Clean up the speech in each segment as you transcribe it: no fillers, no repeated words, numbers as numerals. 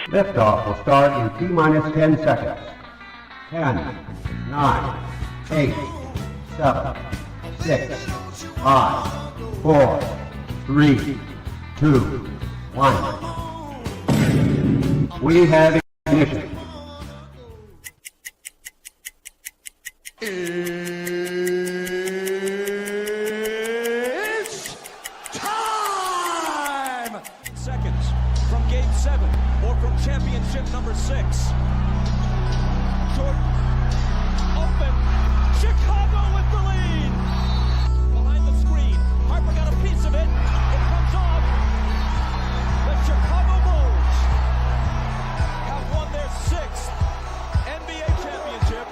Liftoff will start in T-minus 10 seconds. 10, 9, 8, 7, 6, 5, 4, 3, 2, 1. We have ignition. It's time! Seconds from game 7 or from championship number 6. Jordan, open, Chicago with the lead! Behind the screen, Harper got a piece of it, it comes off. The Chicago Bulls have won their 6th NBA championship.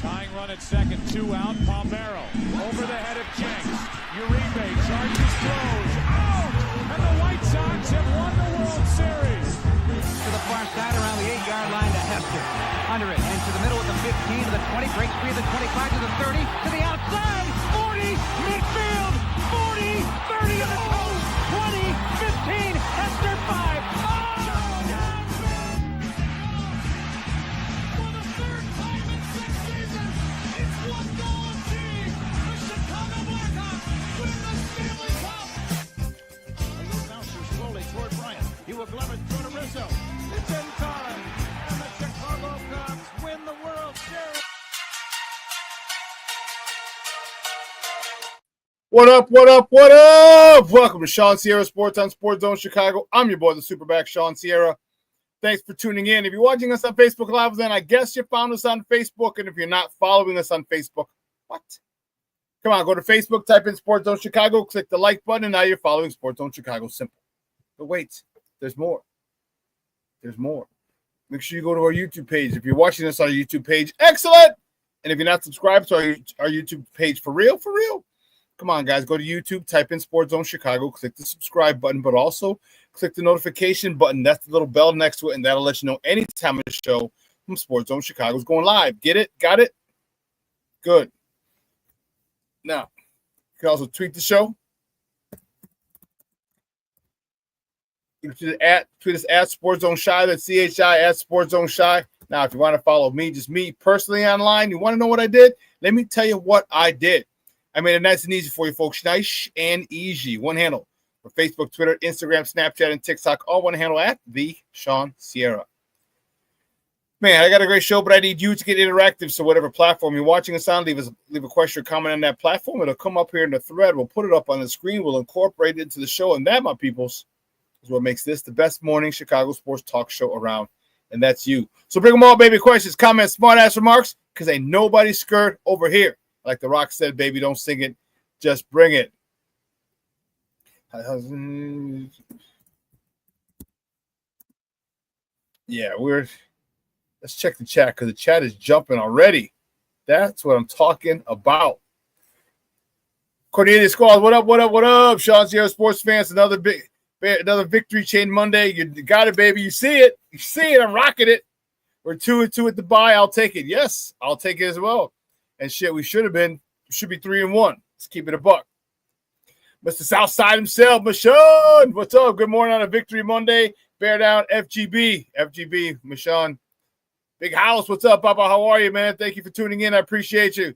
Tying run at second, 2 out, Palmero, over the head of Jenks, Uribe charges, throws, out! And the White Sox have won the World Series. To the far side around the 8-yard line to Hester. Under it, and to the middle of the 15, to the 20, breaks free of the 25, to the 30, to the outside, 40, midfield, 40, 30 to the post, 20, 15, Hester 5. For the 3rd time in 6 seasons, it's one goal achieved. The Chicago Blackhawks win the Stanley Cup. A little bouncer slowly toward Bryant. He will glove it through to Rizzo. It's in time, and the Chicago Cubs win the World Series. What up, what up, what up? Welcome to ShawnSierraSports on Sports Zone Chicago. I'm your boy, the SuperBack, Shawn Sierra. Thanks for tuning in. If you're watching us on Facebook Live, then I guess you found us on Facebook. And if you're not following us on Facebook, what? Come on, go to Facebook, type in Sports Zone Chicago, click the like button, and now you're following Sports Zone Chicago. Simple. But wait, there's more. There's more. Make sure you go to our YouTube page. If you're watching us on our YouTube page, excellent. And if you're not subscribed to our YouTube page, for real, come on, guys. Go to YouTube, type in Sports Zone Chicago, click the subscribe button, but also click the notification button. That's the little bell next to it, and that'll let you know anytime the show from Sports Zone Chicago is going live. Get it? Got it? Good. Now, you can also tweet the show. You can tweet us at Sports Zone Shy. That's CHI at Sports Zone Shy. Now, if you want to follow me, just me personally online, you want to know what I did? Let me tell you what I did. I made it nice and easy for you folks. Nice and easy. One handle for Facebook, Twitter, Instagram, Snapchat, and TikTok. All one handle at the Shawn Sierra. Man, I got a great show, but I need you to get interactive. So whatever platform you're watching us on, leave a question or comment on that platform. It'll come up here in the thread. We'll put it up on the screen. We'll incorporate it into the show. And that, my peoples, is what makes this the best morning Chicago sports talk show around. And that's you. So bring them all, baby. Questions, comments, smart-ass remarks, because ain't nobody scared over here. Like The Rock said, baby, don't sing it. Just bring it. Yeah, let's check the chat because the chat is jumping already. That's what I'm talking about. Cornelius Squad, what up, what up, what up? ShawnSierraSports fans, another victory chain Monday. You got it, baby. You see it. You see it. I'm rocking it. We're 2-2 at the bye. I'll take it. Yes, I'll take it as well. And shit, we should be 3-1. Let's keep it a buck. Mr. Southside himself, Michon. What's up? Good morning on a victory Monday. Bear down, FGB, Michon. Big House, what's up, Papa? How are you, man? Thank you for tuning in. I appreciate you.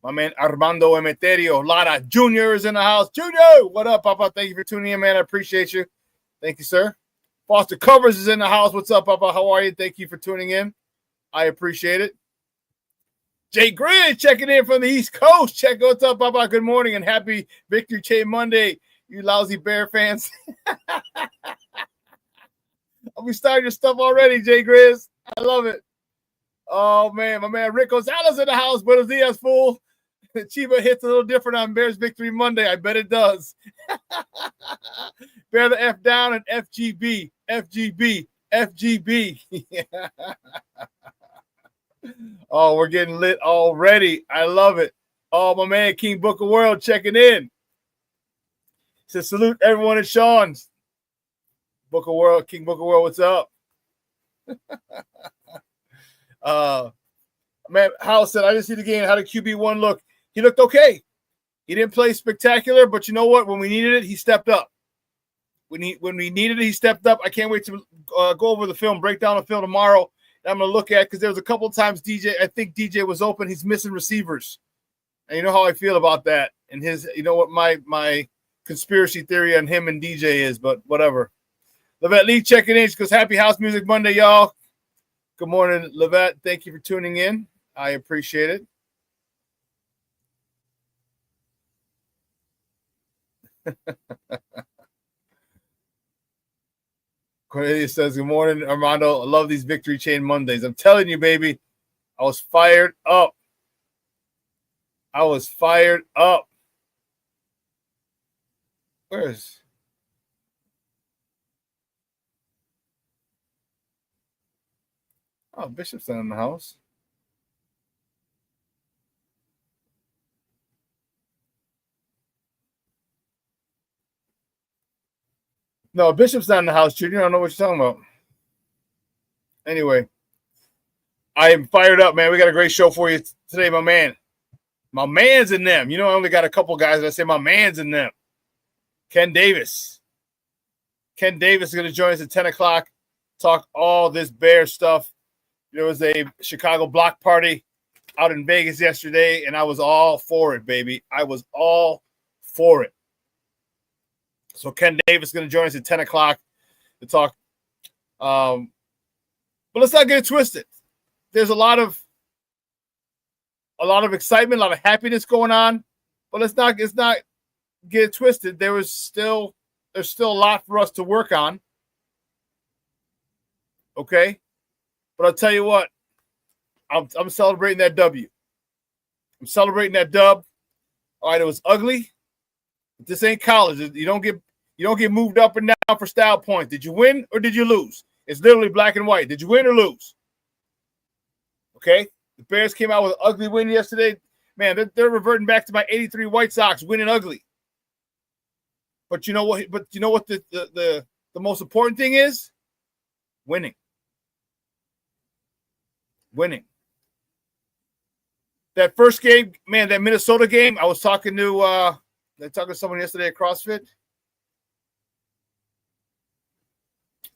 My man Armando Emeterio Lara Jr. is in the house. Junior, what up, Papa? Thank you for tuning in, man. I appreciate you. Thank you, sir. Foster Covers is in the house. What's up, Papa? How are you? Thank you for tuning in. I appreciate it. Jay Grizz checking in from the East Coast. Check what's up, Papa. Good morning and happy Victory Chain Monday, you lousy Bear fans. I'll be starting your stuff already, Jay Grizz. I love it. Oh, man. My man Rick Gonzalez in the house. Buenos dias, fool. Chiba hits a little different on Bears Victory Monday. I bet it does. Bear the F down and FGB. Oh, we're getting lit already. I love it. Oh, my man, King Booker World checking in. Says salute everyone at Shawn's. Booker World, King Booker World, what's up? Man, Hal said, I didn't see the game. How did QB1 look? He looked okay. He didn't play spectacular, but you know what? When we needed it, he stepped up. when we needed it, he stepped up. I can't wait to go over the film, break down the film tomorrow. That I'm going to look at because there was a couple of times I think DJ was open. He's missing receivers. And you know how I feel about that. And you know what my conspiracy theory on him and DJ is, but whatever. Levette Lee checking in. She goes, happy House Music Monday, y'all. Good morning, Levette. Thank you for tuning in. I appreciate it. Cornelia says, good morning, Armando. I love these Victory Chain Mondays. I'm telling you, baby, I was fired up. Where's Bishop's not in the house. No, Bishop's not in the house, Junior. I don't know what you're talking about. Anyway, I am fired up, man. We got a great show for you today, my man. My man's in them. You know, I only got a couple guys that I say my man's in them. Ken Davis. Ken Davis is going to join us at 10 o'clock, talk all this Bear stuff. There was a Chicago block party out in Vegas yesterday, and I was all for it, baby. I was all for it. So Ken Davis is going to join us at 10 o'clock to talk. But let's not get it twisted. There's a lot of excitement, a lot of happiness going on. But let's not get it twisted. There's still a lot for us to work on. Okay? But I'll tell you what, I'm celebrating that W. I'm celebrating that dub. All right, it was ugly. But this ain't college. You don't get moved up and down for style points. Did you win or did you lose? It's literally black and white. Did you win or lose? Okay? The Bears came out with an ugly win yesterday. Man, they're reverting back to my 83 White Sox winning ugly. But you know what? The most important thing is? Winning. Winning. That first game, man, that Minnesota game, I was talking to someone yesterday at CrossFit.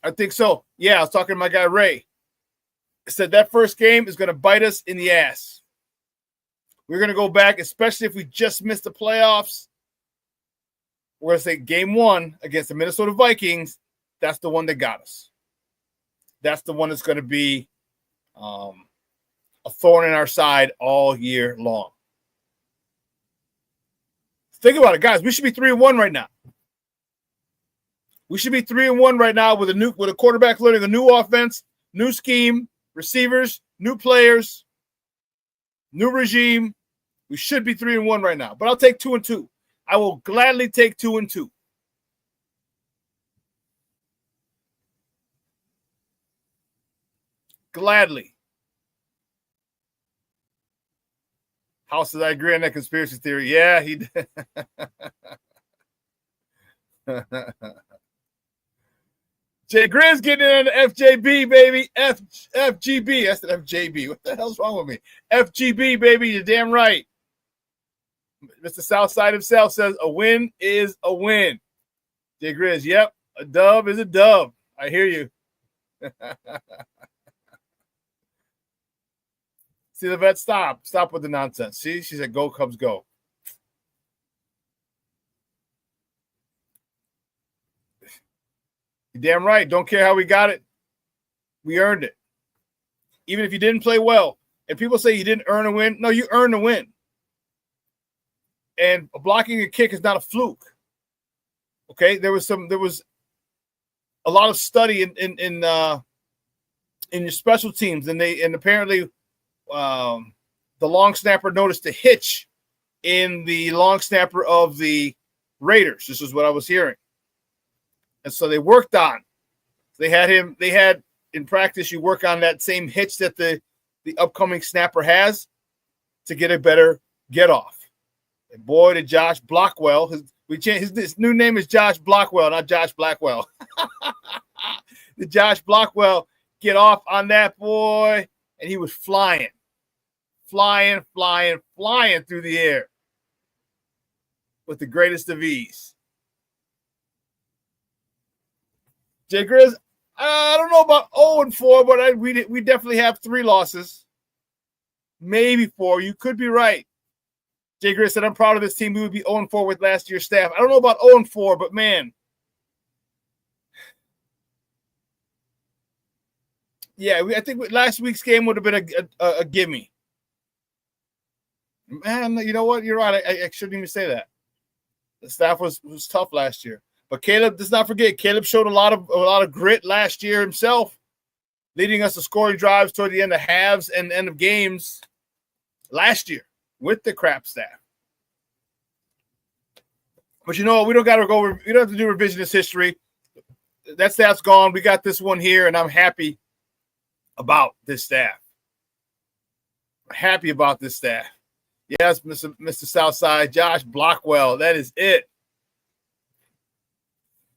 I think so. Yeah, I was talking to my guy Ray. I said that first game is going to bite us in the ass. We're going to go back, especially if we just missed the playoffs. We're going to say game one against the Minnesota Vikings. That's the one that got us. That's the one that's going to be a thorn in our side all year long. Think about it, guys. We should be 3-1 right now. We should be 3-1 right now with a quarterback learning a new offense, new scheme, receivers, new players, new regime. We should be 3-1 right now. But I'll take 2-2. I will gladly take 2-2. Gladly. House says I agree on that conspiracy theory. Yeah, he did. Jay Grinn's getting in on the FJB, baby. FGB. I said FJB. What the hell's wrong with me? FGB, baby. You're damn right. Mr. Southside himself says a win is a win. Jay Grizz, yep. A dub is a dub. I hear you. See, the vet, stop. Stop with the nonsense. See, she said, go, Cubs, go. You're damn right. Don't care how we got it. We earned it. Even if you didn't play well. And people say you didn't earn a win. No, you earned a win. And blocking a kick is not a fluke. Okay? There was a lot of study in your special teams. And apparently the long snapper noticed a hitch in the long snapper of the Raiders. This is what I was hearing. And so they worked on. They had in practice, you work on that same hitch that the upcoming snapper has to get a better get off. And boy, did Josh Blackwell, his new name is Josh Blackwell, not Josh Blackwell. Did Josh Blackwell get off on that boy? And he was flying through the air with the greatest of ease. Jay Grizz, I don't know about 0-4, but we definitely have 3 losses. Maybe 4. You could be right. Jay Grizz said, I'm proud of this team. We would be 0-4 with last year's staff. I don't know about 0-4, but man. Yeah, I think last week's game would have been a gimme. Man, you know what? You're right. I shouldn't even say that. The staff was tough last year. But Caleb, let's not forget, Caleb showed a lot of grit last year himself, leading us to scoring drives toward the end of halves and end of games last year with the crap staff. But you know what? We don't have to do revisionist history. That staff's gone. We got this one here, and I'm happy about this staff. Happy about this staff. Yes, Mr. Southside, Josh Blockwell. That is it.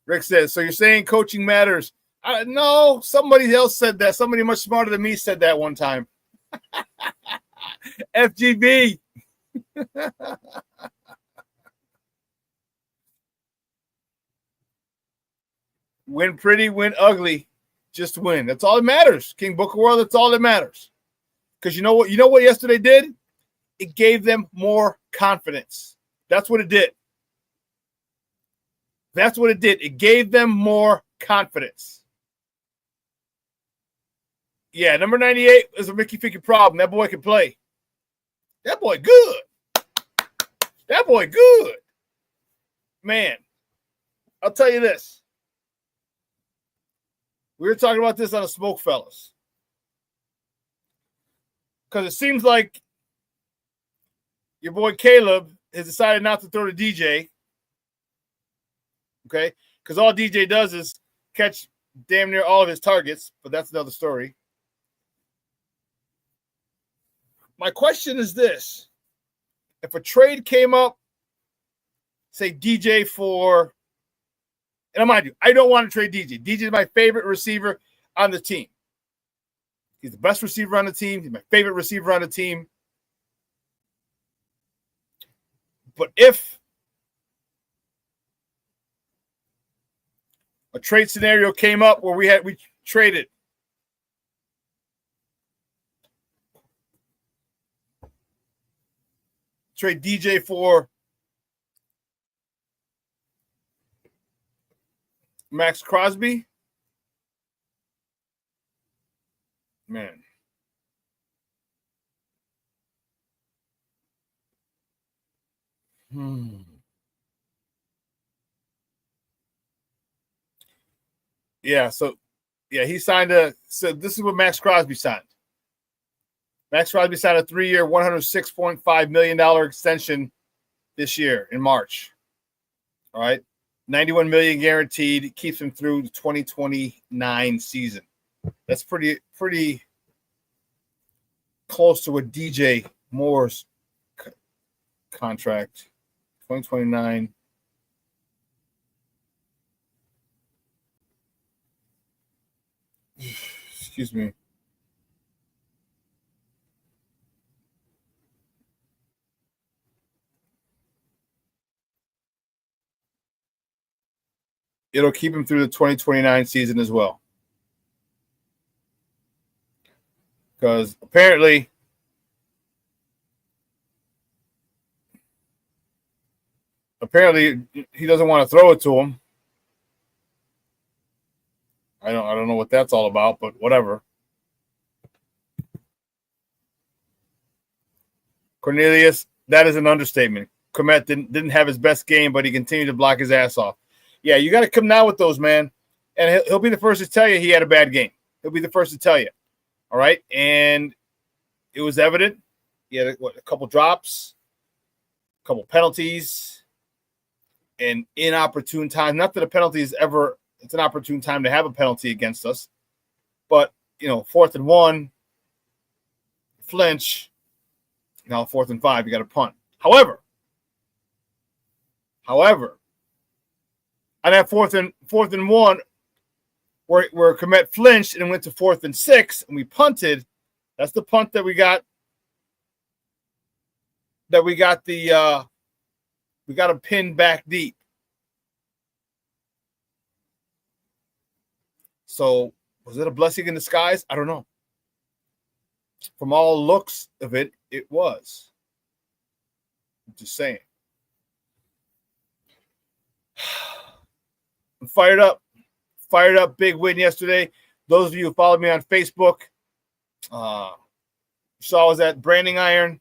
Rick says, so you're saying coaching matters. No, somebody else said that. Somebody much smarter than me said that one time. FGB. Win pretty, win ugly. Just win. That's all that matters. King Booker World, that's all that matters. Because you know what yesterday did? It gave them more confidence. That's what it did. That's what it did. It gave them more confidence. Yeah, number 98 is a Mickey Ficky problem. That boy can play. That boy good. That boy good. Man, I'll tell you this. We were talking about this on a Smoke Fellas. Because it seems like your boy Caleb has decided not to throw to DJ. Okay? Because all DJ does is catch damn near all of his targets, but that's another story. My question is this. If a trade came up, say DJ for, and mind you, I don't want to trade DJ. DJ is my favorite receiver on the team. He's the best receiver on the team. He's my favorite receiver on the team. But if a trade scenario came up where we traded DJ for Max Crosby, man. Yeah, he signed so this is what Max Crosby signed. Max Crosby signed a 3-year, $106.5 million extension this year in March. All right. $91 million guaranteed. Keeps him through the 2029 season. That's pretty close to what DJ Moore's contract. 2029. Excuse me. It'll keep him through the 2029 season as well. Because apparently he doesn't want to throw it to him. I don't know what that's all about, but whatever. Cornelius, that is an understatement. Komet didn't have his best game, but he continued to block his ass off. Yeah, you got to come down with those, man. And he'll be the first to tell you he had a bad game. He'll be the first to tell you. All right? And it was evident. He had a couple drops, a couple penalties, and inopportune time. Not that a penalty is ever – it's an opportune time to have a penalty against us. But, 4th and 1, flinch. Now 4th and 5, you got to punt. However, on that 4th and 1, where Komet flinched and went to 4th and 6, and we punted. That's the punt that we got. We got him pinned back deep. So was it a blessing in disguise? I don't know. From all looks of it, it was. I'm just saying. I'm fired up. Fired up. Big win yesterday. Those of you who followed me on Facebook saw I was at Branding Iron.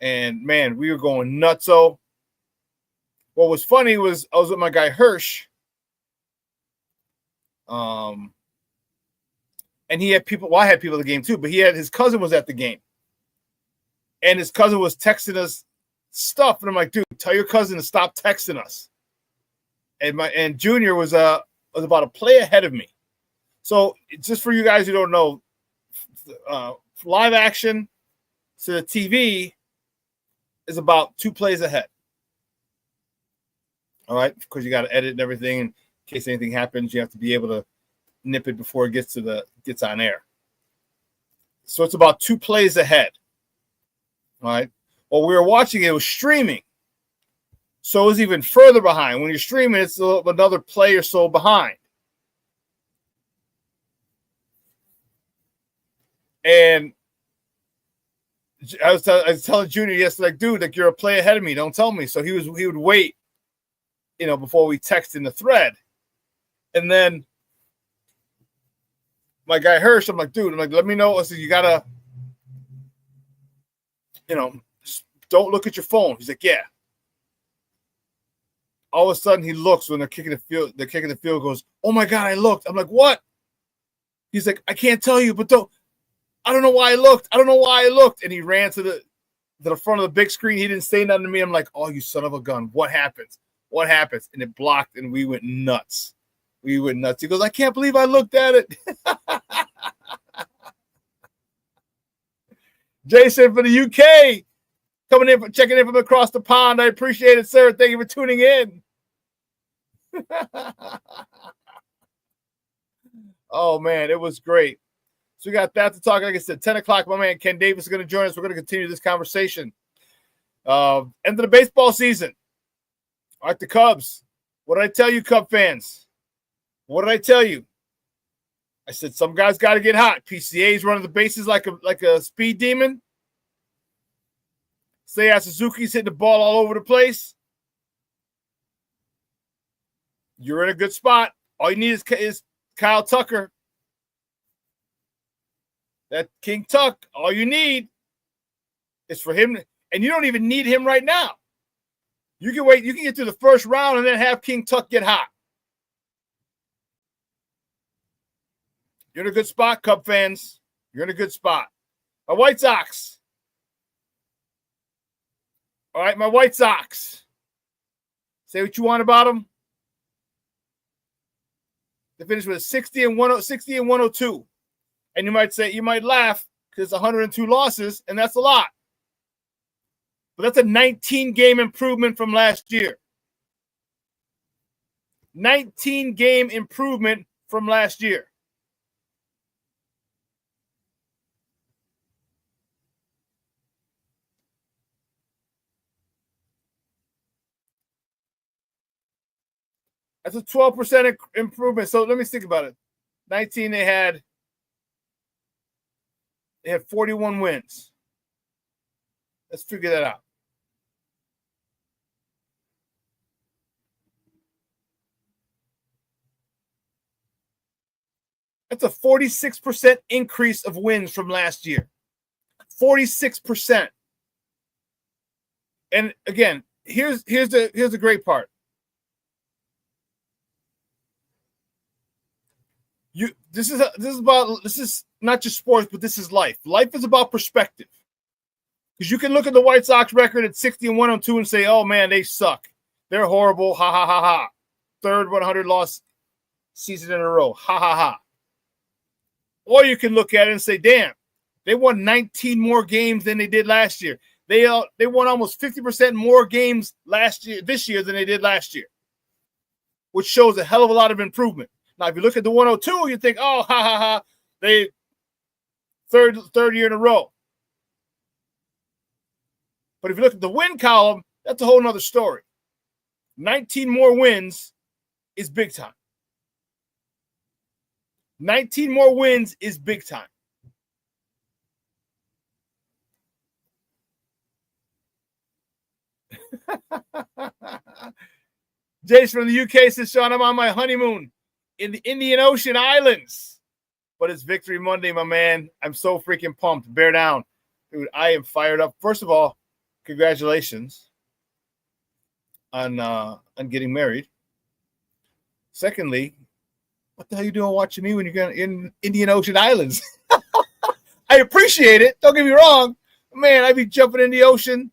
And, man, we were going nutso. What was funny was I was with my guy Hirsch. And he had people. Well, I had people at the game too, but his cousin was at the game. And his cousin was texting us stuff. And I'm like, dude, tell your cousin to stop texting us. And Junior was about a play ahead of me. So just for you guys who don't know, live action to the TV is about 2 plays ahead. All right, because you got to edit and everything. In case anything happens, you have to be able to nip it before it gets on air. So it's about 2 plays ahead. All right. Well, we were watching it was streaming. So it was even further behind. When you're streaming, it's another play or so behind. And I was telling Junior yesterday, like, dude, like, you're a play ahead of me. Don't tell me. So he would wait, before we text in the thread. And then my guy Hirsch, I'm like, dude, let me know. I said, you gotta, don't look at your phone. He's like, yeah. All of a sudden he looks when they're kicking the field. They're kicking the field. Goes, oh my God, I looked. I'm like, what? He's like, I can't tell you, but I don't know why I looked. I don't know why I looked. And he ran to the front of the big screen. He didn't say nothing to me. I'm like, oh, you son of a gun. What happens? What happens? And it blocked, and we went nuts. He goes, I can't believe I looked at it. Jason from the UK checking in from across the pond. I appreciate it, sir. Thank you for tuning in. Oh, man, it was great. So we got that to talk. Like I said, 10 o'clock, my man Ken Davis is going to join us. We're going to continue this conversation. End of the baseball season. All right, the Cubs. What did I tell you, Cub fans? What did I tell you? I said some guys got to get hot. PCA's running the bases like a speed demon. Seiya Suzuki's hitting the ball all over the place. You're in a good spot. All you need is Kyle Tucker. That King Tuck, all you need is for him. And you don't even need him right now. You can wait. You can get through the first round and then have King Tuck get hot. You're in a good spot, Cub fans. You're in a good spot. My White Sox. All right, my White Sox. Say what you want about them. They finished with a 60 and 102. And you might laugh because it's 102 losses, and that's a lot. But that's a 19-game improvement from last year. 19-game improvement from last year. That's a 12% improvement. So let me think about it. 19, they had 41 wins. Let's figure that out. That's a 46% increase of wins from last year. 46%. And again, here's the great part. This is not just sports, but this is life. Life is about perspective. Because you can look at the White Sox record at 60 and 102 and say, oh man, they suck. They're horrible. Ha ha ha ha. Third 100 loss season in a row. Ha ha ha. Or you can look at it and say, damn, they won 19 more games than they did last year. They won almost 50% more games this year than they did last year, which shows a hell of a lot of improvement. Now, if you look at the 102, you think, oh, ha, ha, ha, they third year in a row. But if you look at the win column, that's a whole nother story. 19 more wins is big time. 19 more wins is big time. Jace from the UK says, Shawn, I'm on my honeymoon in the Indian Ocean Islands. But it's Victory Monday, my man. I'm so freaking pumped. Bear down. Dude, I am fired up. First of all, congratulations on getting married. Secondly, what the hell are you doing watching me when you're going in Indian Ocean Islands? I appreciate it. Don't get me wrong. Man, I'd be jumping in the ocean,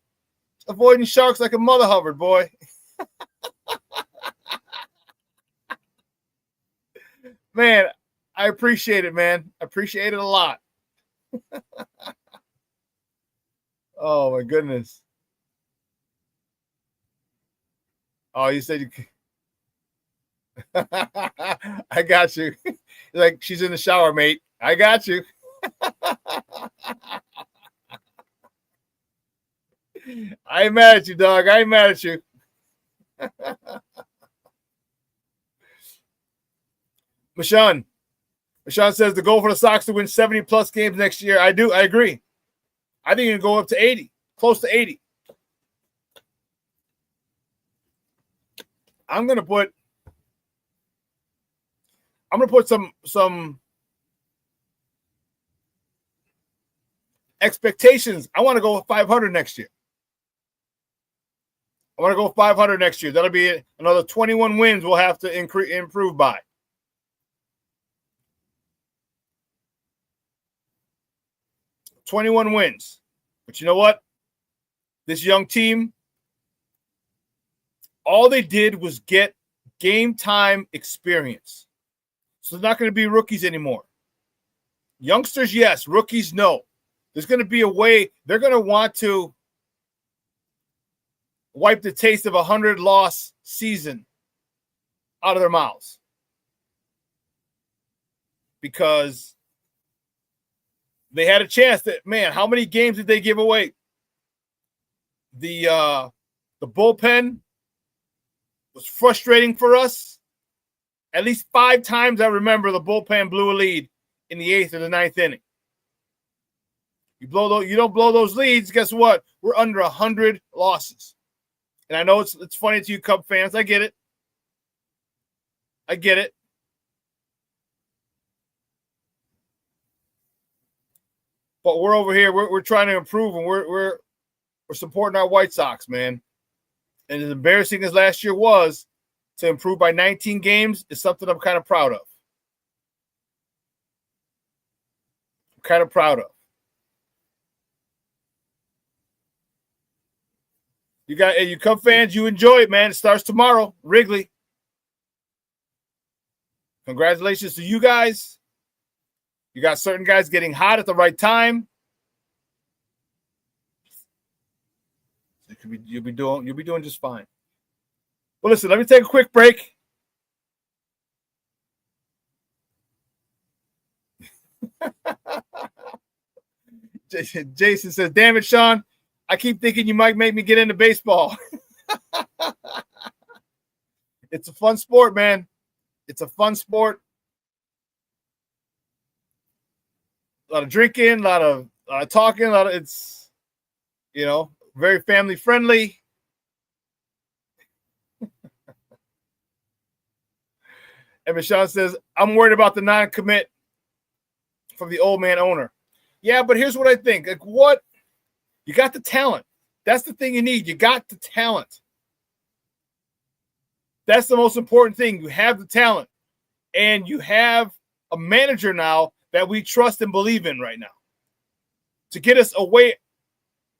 avoiding sharks like a mother hovered, boy. Man, I appreciate it, man. I appreciate it a lot. Oh, my goodness. Oh, you said you... I got you. Like, she's in the shower, mate. I got you. I ain't mad at you, dog. I ain't mad at you. Shawn says the goal for the Sox to win 70-plus games next year. I do. I agree. I think it'll go up to 80, close to 80. I'm gonna put some expectations. I want to go 500 next year. I want to go 500 next year. That'll be another 21 wins we'll have to improve by. $21 wins. But you know what? This young team, all they did was get game time experience. So they're not going to be rookies anymore. Youngsters, yes. Rookies, no. There's going to be a way. They're going to want to wipe the taste of a 100-loss season out of their mouths. Because they had a chance that, man, how many games did they give away? The bullpen was frustrating for us. At least 5 times I remember the bullpen blew a lead in the 8th or the 9th inning. You don't blow those leads, guess what? We're under 100 losses. And I know it's funny to you Cub fans. I get it. I get it. But we're over here. We're trying to improve, and we're supporting our White Sox, man. And as embarrassing as last year was, to improve by 19 games is something I'm kind of proud of. I'm kind of proud of. You Cub fans, you enjoy it, man. It starts tomorrow, Wrigley. Congratulations to you guys. You got certain guys getting hot at the right time. You'll be doing just fine. Well, listen, let me take a quick break. Jason says, damn it, Shawn. I keep thinking you might make me get into baseball. It's a fun sport, man. It's a fun sport. A lot of drinking, a lot of talking, it's, very family friendly. And Shawn says, I'm worried about the non-commit from the old man owner. Yeah, but here's what I think. Like, what? You got the talent. That's the thing you need. You got the talent. That's the most important thing. You have the talent. And you have a manager now that we trust and believe in right now. To get us away,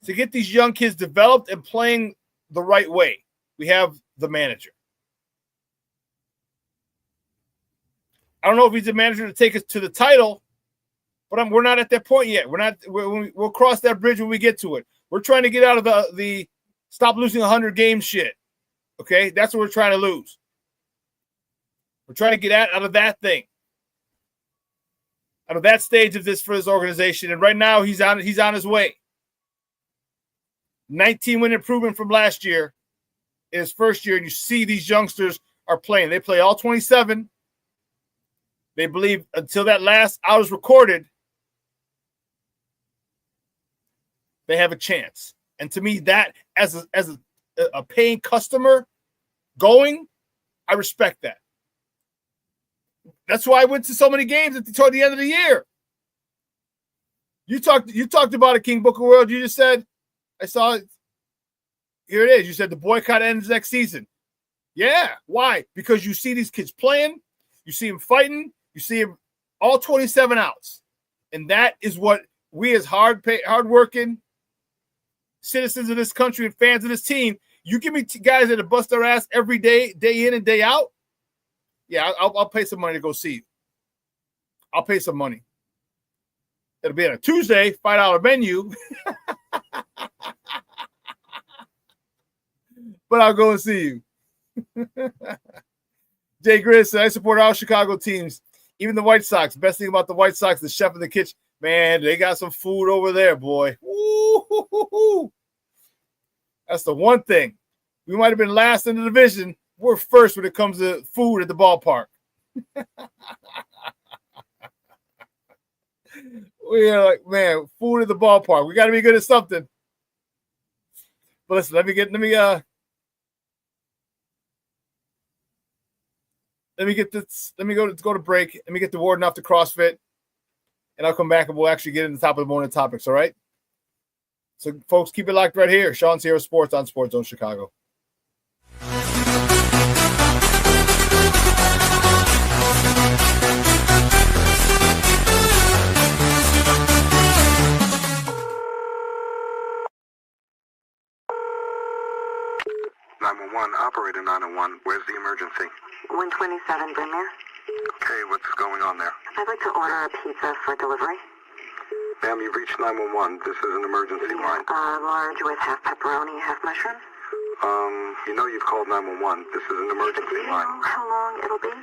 to get these young kids developed and playing the right way, we have the manager. I don't know if he's the manager to take us to the title, but we're not at that point yet. We'll cross that bridge when we get to it. We're trying to get out of the stop losing 100 games shit. Okay? That's what we're trying to lose. We're trying to get out of that thing. Out of that stage of this for this organization. And right now he's on his way. 19-win improvement from last year in his first year, and you see these youngsters are playing. They play all 27. They believe until that last out is recorded, they have a chance. And to me, that as a paying customer going, I respect that. That's why I went to so many games toward the end of the year. You talked about it, King Booker World. You just said, I saw it. Here it is. You said the boycott ends next season. Yeah. Why? Because you see these kids playing, you see them fighting, you see them all 27 outs. And that is what we as hardworking citizens of this country and fans of this team, you give me guys that bust their ass every day, day in and day out. Yeah, I'll pay some money to go see you. I'll pay some money. It'll be on a Tuesday, $5 menu. But I'll go and see you. Jay Grizz said, I support all Chicago teams, even the White Sox. Best thing about the White Sox, the chef in the kitchen. Man, they got some food over there, boy. Woo-hoo-hoo-hoo. That's the one thing. We might have been last in the division. We're first when it comes to food at the ballpark. We are like, man, food at the ballpark. We got to be good at something. But listen, let me go to break. Let me get the warden off the CrossFit, and I'll come back and we'll actually get in the top of the morning topics. All right. So, folks, keep it locked right here. Shawn Sierra Sports on Sports Zone Chicago. Operator 901, where's the emergency? 127 Brynmere. Okay, what's going on there? I'd like to order a pizza for delivery. Ma'am, you've reached 911. This is an emergency line. Large with half pepperoni, half mushroom. You know you've called 911. This is an emergency line. Know how long it'll be?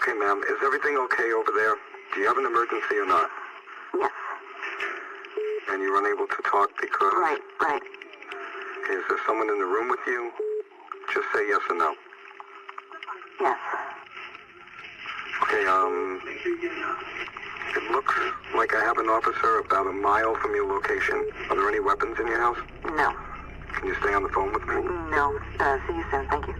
Okay, ma'am, is everything okay over there? Do you have an emergency or not? Yes. And you're unable to talk because... Right. Okay, is there someone in the room with you? Just say yes or no. Yes. Okay, it looks like I have an officer about a mile from your location. Are there any weapons in your house? No. Can you stay on the phone with me? No. See you soon. Thank you.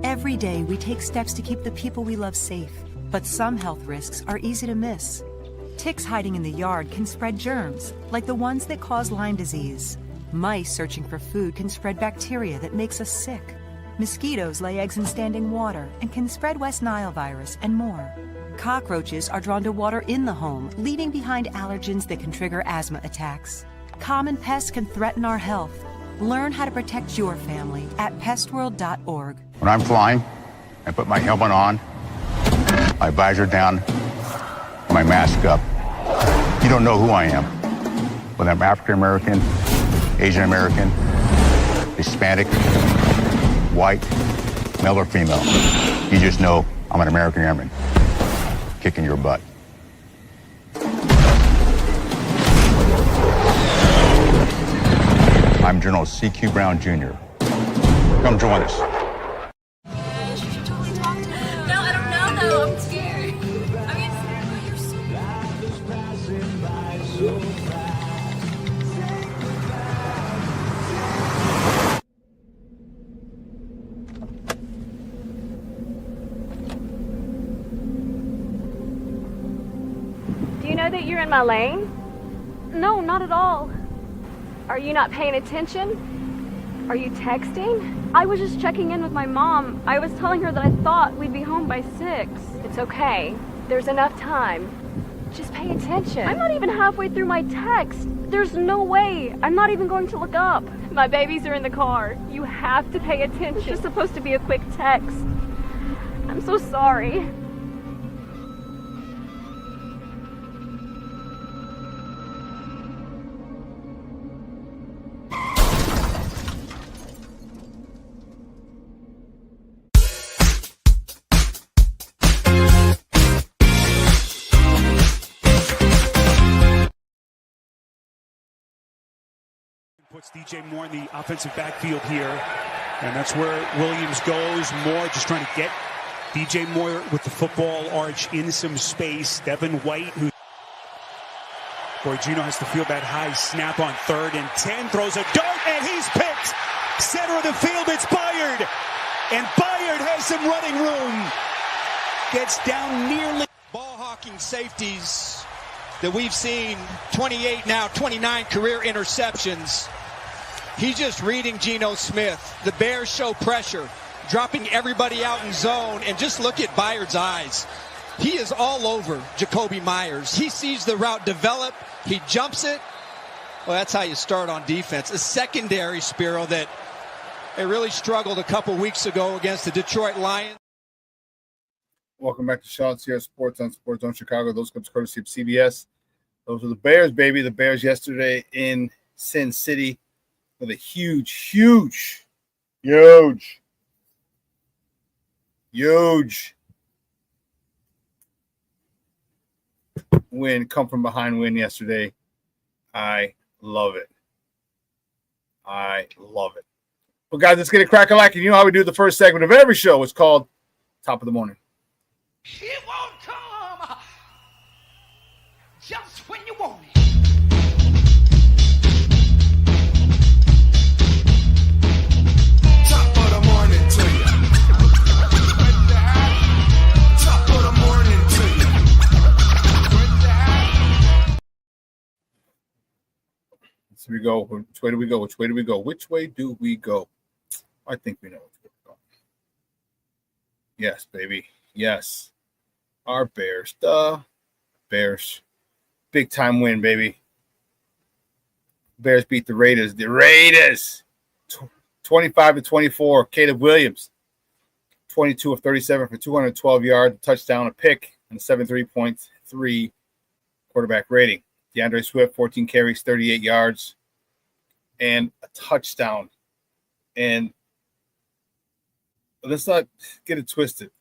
Every day, we take steps to keep the people we love safe. But some health risks are easy to miss. Ticks hiding in the yard can spread germs, like the ones that cause Lyme disease. Mice searching for food can spread bacteria that makes us sick. Mosquitoes lay eggs in standing water and can spread West Nile virus and more. Cockroaches are drawn to water in the home, leaving behind allergens that can trigger asthma attacks. Common pests can threaten our health. Learn how to protect your family at pestworld.org. When I'm flying, I put my helmet on, my visor down, my mask up. You don't know who I am. Whether I'm African American, Asian American, Hispanic, white, male or female. You just know I'm an American airman kicking your butt. I'm General C.Q. Brown Jr. Come join us. No, I don't know though. I'm scared. I mean, you're so... Do you know that you're in my lane? No, not at all. Are you not paying attention? Are you texting? I was just checking in with my mom. I was telling her that I thought we'd be home by 6. It's okay. There's enough time. Just pay attention. I'm not even halfway through my text. There's no way. I'm not even going to look up. My babies are in the car. You have to pay attention. It's just supposed to be a quick text. I'm so sorry. Puts It's DJ Moore in the offensive backfield here. And that's where Williams goes. Moore just trying to get DJ Moore with the football arch in some space. Devin White, who... Boy, Gino has to feel that high snap on 3rd and 10. Throws a dart, and he's picked. Center of the field, it's Byard. And Byard has some running room. Gets down nearly... Ball-hawking safeties that we've seen, 28 now, 29 career interceptions. He's just reading Geno Smith. The Bears show pressure, dropping everybody out in zone, and just look at Byard's eyes. He is all over Jacoby Myers. He sees the route develop, he jumps it. Well, that's how you start on defense. A secondary, Spiro, that it really struggled a couple weeks ago against the Detroit Lions. Welcome back to Shawn Sierra Sports on Sports Zone Chicago. Those comes courtesy of CBS. Those are the Bears, baby. The Bears yesterday in Sin City with a huge win, come from behind win yesterday. I love it. Well, guys, let's get it crack-a-lacking. You know how we do the first segment of every show. It's called Top of the Morning. It won't come just when you want it. Top of the morning to you. Top of the morning to you. So we go. Which way do we go? Which way do we go? Which way do we go? I think we know which way to go. Yes, baby. Yes. Our Bears. The Bears. Big time win, baby. Bears beat the Raiders. 25-24. Caleb Williams. 22 of 37 for 212 yards, a touchdown, a pick, and a 73.3 quarterback rating. DeAndre Swift, 14 carries, 38 yards, and a touchdown. And let's not get it twisted.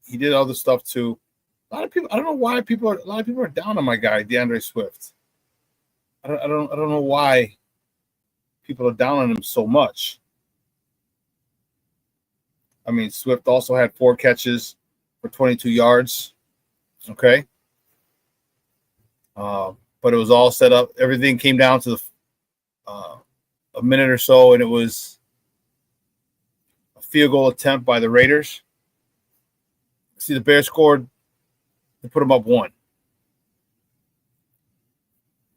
He did other stuff too. A lot of people, I don't know why a lot of people are down on my guy, DeAndre Swift. I don't know why people are down on him so much. I mean, Swift also had 4 catches for 22 yards. Okay. But it was all set up. Everything came down to a minute or so, and it was a field goal attempt by the Raiders. See, the Bears scored. They put them up 1.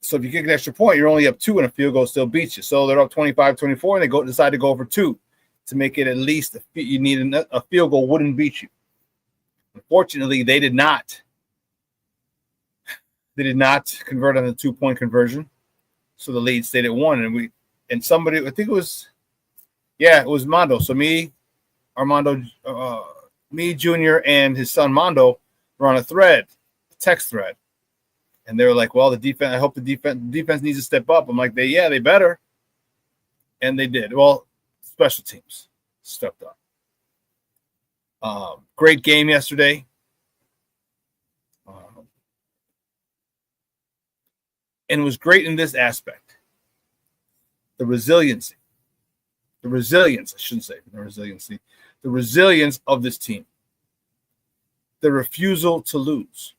So if you kick an extra point, you're only up 2, and a field goal still beats you. So they're up 25-24, and they decide to go for 2 to make it at least you need a field goal wouldn't beat you. Unfortunately, they did not. They did not convert on the 2-point conversion, so the lead stayed at 1. And somebody, I think it was Mondo. So me, Junior, and his son Mondo were on a text thread, and they were like, "Well, the defense. I hope the defense needs to step up." I'm like, they better, and they did. Well, special teams stepped up. Great game yesterday. And it was great in this aspect. The resilience of this team. The refusal to lose.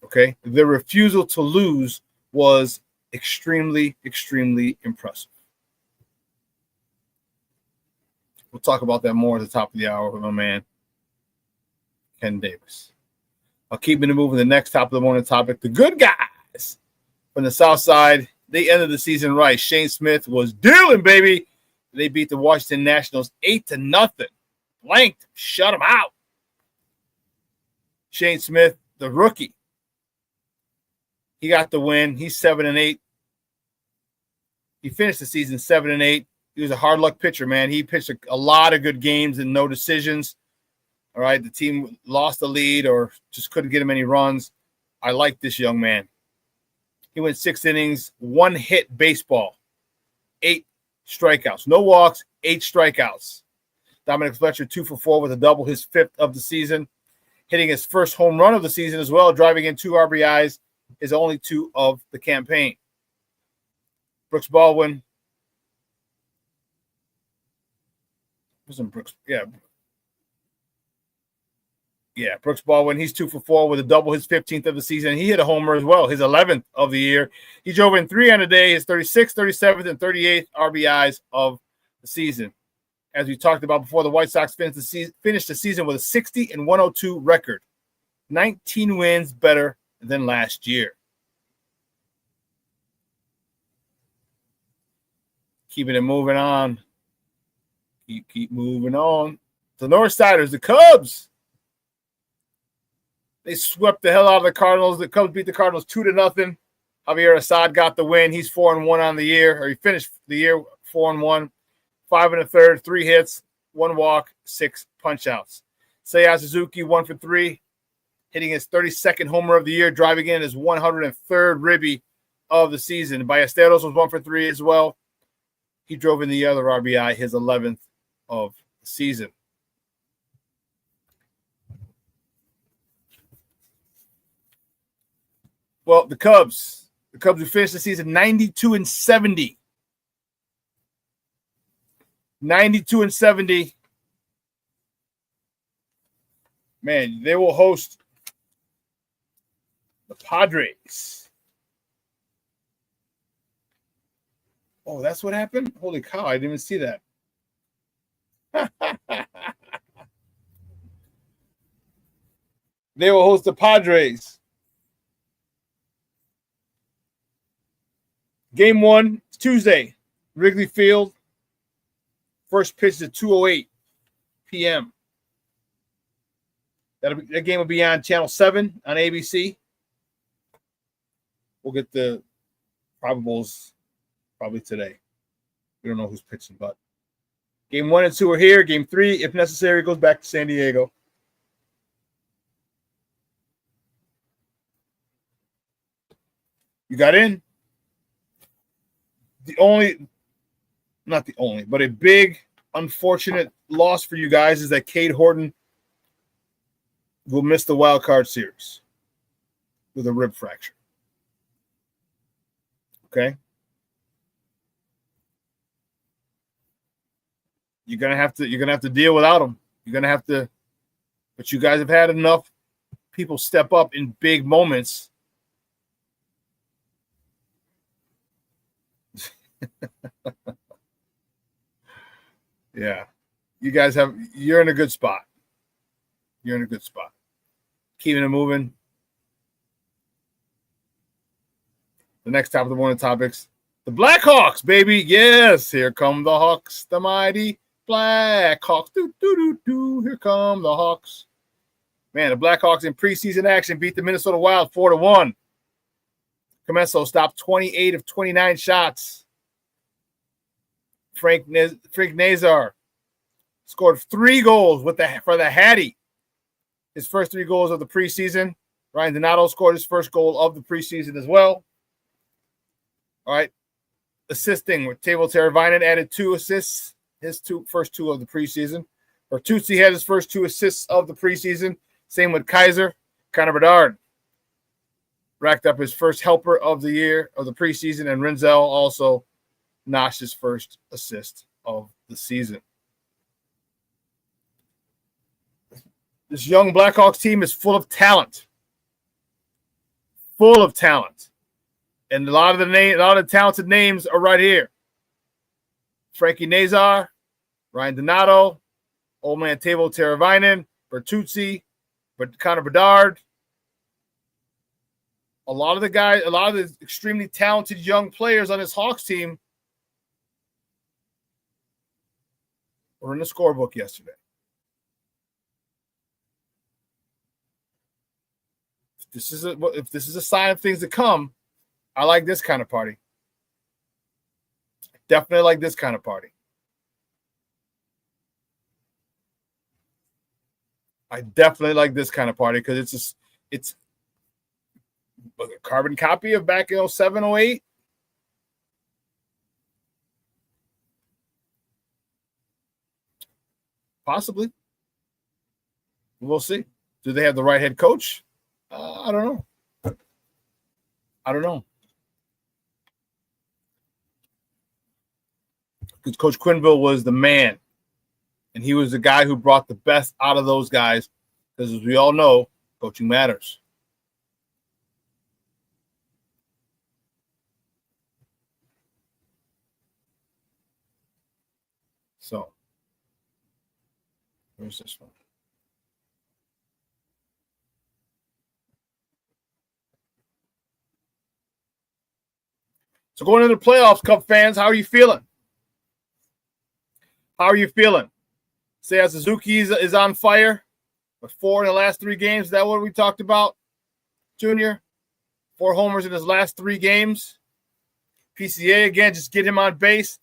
Okay? The refusal to lose was extremely, extremely impressive. We'll talk about that more at the top of the hour with my man, Ken Davis. I'll keep it moving. The next top of the morning topic, the good guys from the South Side. They ended the season right. Shane Smith was dealing, baby. They beat the Washington Nationals 8-0. Blanked, shut them out. Shane Smith, the rookie, he got the win. He's 7-8. He finished the season 7-8. He was a hard luck pitcher, man. He pitched a lot of good games and no decisions. All right, the team lost the lead or just couldn't get him any runs. I like this young man. He went 6 innings, 1 hit baseball, 8 strikeouts. No walks, 8 strikeouts. Dominic Fletcher, 2 for 4 with a double, his 5th of the season. Hitting his first home run of the season as well, driving in 2 RBIs, his only 2 of the campaign. Brooks Baldwin. Wasn't Brooks? Yeah. Yeah, Brooks Baldwin. He's 2 for 4 with a double, his 15th of the season. He hit a homer as well, his 11th of the year. He drove in 3 on a day, his 36th, 37th, and 38th RBIs of the season. As we talked about before, the White Sox finished the season with a 60-102 record. 19 wins better than last year. Keeping it moving on. Keep moving on. The Northsiders, the Cubs. They swept the hell out of the Cardinals. The Cubs beat the Cardinals 2-0. Javier Assad got the win. He's 4-1 on the year, or he finished the year 4-1. 5 1/3, 3 hits, 1 walk, 6 punch-outs. Seiya Suzuki 1 for 3, hitting his 32nd homer of the year, driving in his 103rd ribby of the season. Ballesteros was 1 for 3 as well. He drove in the other RBI, his 11th of the season. Well, the Cubs who finished the season 92-70. 92-70. Man, they will host the Padres. Oh, that's what happened? Holy cow, I didn't even see that. They will host the Padres. Game 1, Tuesday, Wrigley Field. First pitch is at 2:08 p.m. That game will be on Channel 7 on ABC. We'll get the probables probably today. We don't know who's pitching, but game 1 and 2 are here. Game 3, if necessary, goes back to San Diego. You got in? Not the only, but a big, unfortunate loss for you guys is that Cade Horton will miss the wild card series with a rib fracture. Okay? You're gonna have to deal without him. You're gonna have to, but you guys have had enough people step up in big moments. Yeah. You're in a good spot. You're in a good spot. Keeping it moving. The next top of the morning topics. The Blackhawks, baby. Yes. Here come the Hawks, the mighty Blackhawks. Here come the Hawks. Man, the Blackhawks in preseason action beat the Minnesota Wild 4-1. Comesso stopped 28 of 29 shots. Frank Nazar scored 3 goals for the Hattie. His first 3 goals of the preseason. Ryan Donato scored his first goal of the preseason as well. All right. Assisting with Teuvo Teravainen added 2 assists, his first 2 of the preseason. Bertuzzi had his first 2 assists of the preseason. Same with Kaiser. Connor Bedard racked up his first helper of the year of the preseason, and Renzel also notched his first assist of the season. This young Blackhawks team is full of talent. Full of talent. And a lot of the talented names are right here. Frankie Nazar, Ryan Donato, old man Teuvo Teravainen, Bertuzzi, Connor Bedard. A lot of the extremely talented young players on this Hawks team were in the scorebook yesterday. If this is a sign of things to come, I like this kind of party. Definitely like this kind of party. I definitely like this kind of party because it's a carbon copy of back in 07, 08. Possibly. We'll see. Do they have the right head coach? I don't know. because Coach Quinville was the man, and he was the guy who brought the best out of those guys, because as we all know, coaching matters. So, where's this one? So going into the playoffs, Cub fans, how are you feeling? How are you feeling? Seiya Suzuki is on fire with 4 in the last 3 games. Is that what we talked about, Junior? 4 homers in his last 3 games. PCA, again, just get him on base.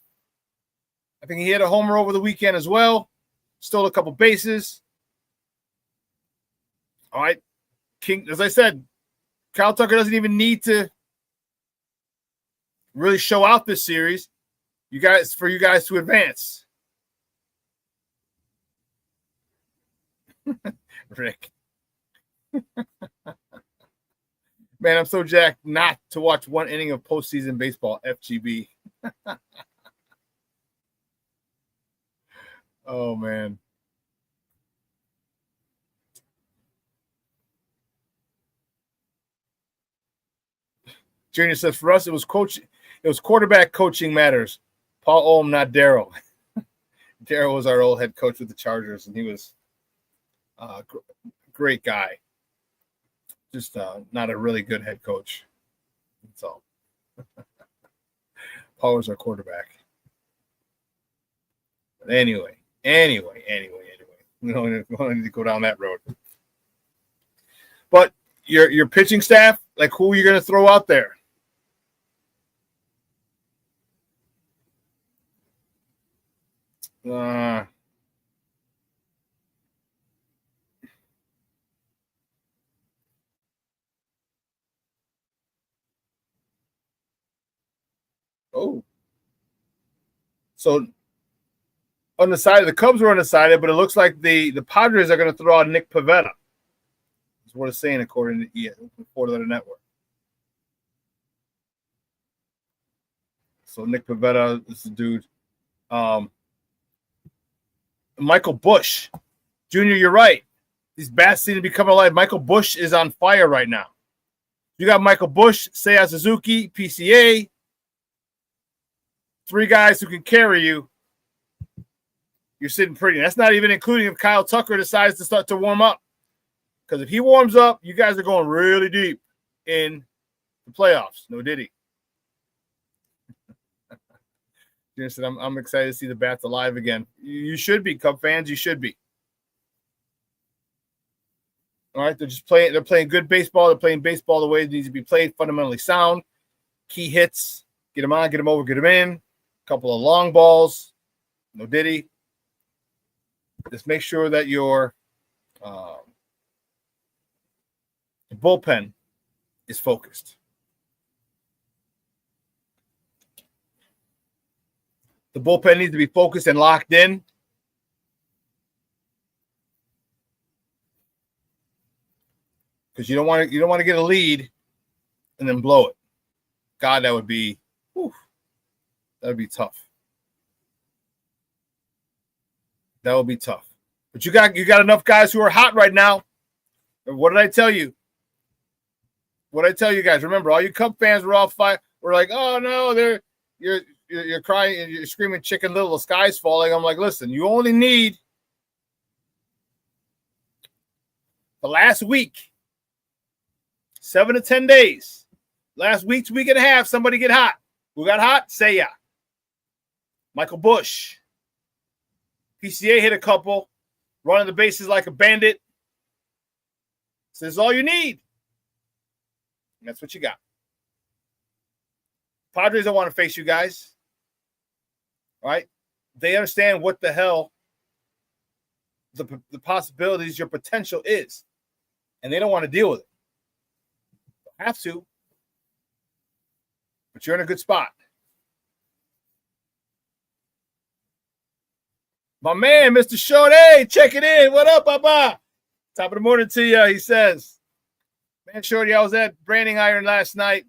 I think he hit a homer over the weekend as well. Stole a couple bases. All right. King, as I said, Kyle Tucker doesn't even need to really show out this series. You guys to advance. Rick. Man, I'm so jacked not to watch 1 inning of postseason baseball, FGB. Oh, man. Junior says, for us, it was quarterback coaching matters. Paul Ohm, not Darryl. Darryl was our old head coach with the Chargers, and he was a great guy. Just not a really good head coach. That's all. Paul was our quarterback. But anyway. We don't need to go down that road. But your pitching staff, like, who are you going to throw out there? So undecided. The Cubs were undecided, but it looks like the Padres are going to throw out Nick Pivetta. That's what it's saying according to the 4-letter network. So Nick Pivetta is the dude. Michael Bush. Junior, you're right. These bats seem to be coming alive. Michael Bush is on fire right now. You got Michael Bush, Seiya Suzuki, PCA. 3 guys who can carry you. You're sitting pretty. That's not even including if Kyle Tucker decides to start to warm up. Because if he warms up, you guys are going really deep in the playoffs. No diddy. Junior said, I'm excited to see the bats alive again. You should be, Cub fans. You should be. All right, they're playing good baseball. They're playing baseball the way it needs to be played, fundamentally sound. Key hits. Get them on, get them over, get them in. A couple of long balls. No diddy. Just make sure that your bullpen is focused. The bullpen needs to be focused and locked in. Because you don't want to get a lead and then blow it. God, that would be tough. That would be tough. But you got enough guys who are hot right now. What did I tell you? What did I tell you guys? Remember, all you Cub fans were all fire. We're like, oh no, you're crying and you're screaming Chicken Little, the sky's falling. I'm like, listen, you only need the last week, 7 to 10 days. Last week and a half, somebody get hot. Who got hot? Seiya. Michael Bush. PCA hit a couple, running the bases like a bandit. So that's all you need. And that's what you got. Padres don't want to face you guys. All right? They understand what the hell the possibilities, your potential is. And they don't want to deal with it. Don't have to. But you're in a good spot. My man, Mr. Shawn, hey, check it in. What up, Papa? Top of the morning to you, he says. Man, Shorty, I was at Branding Iron last night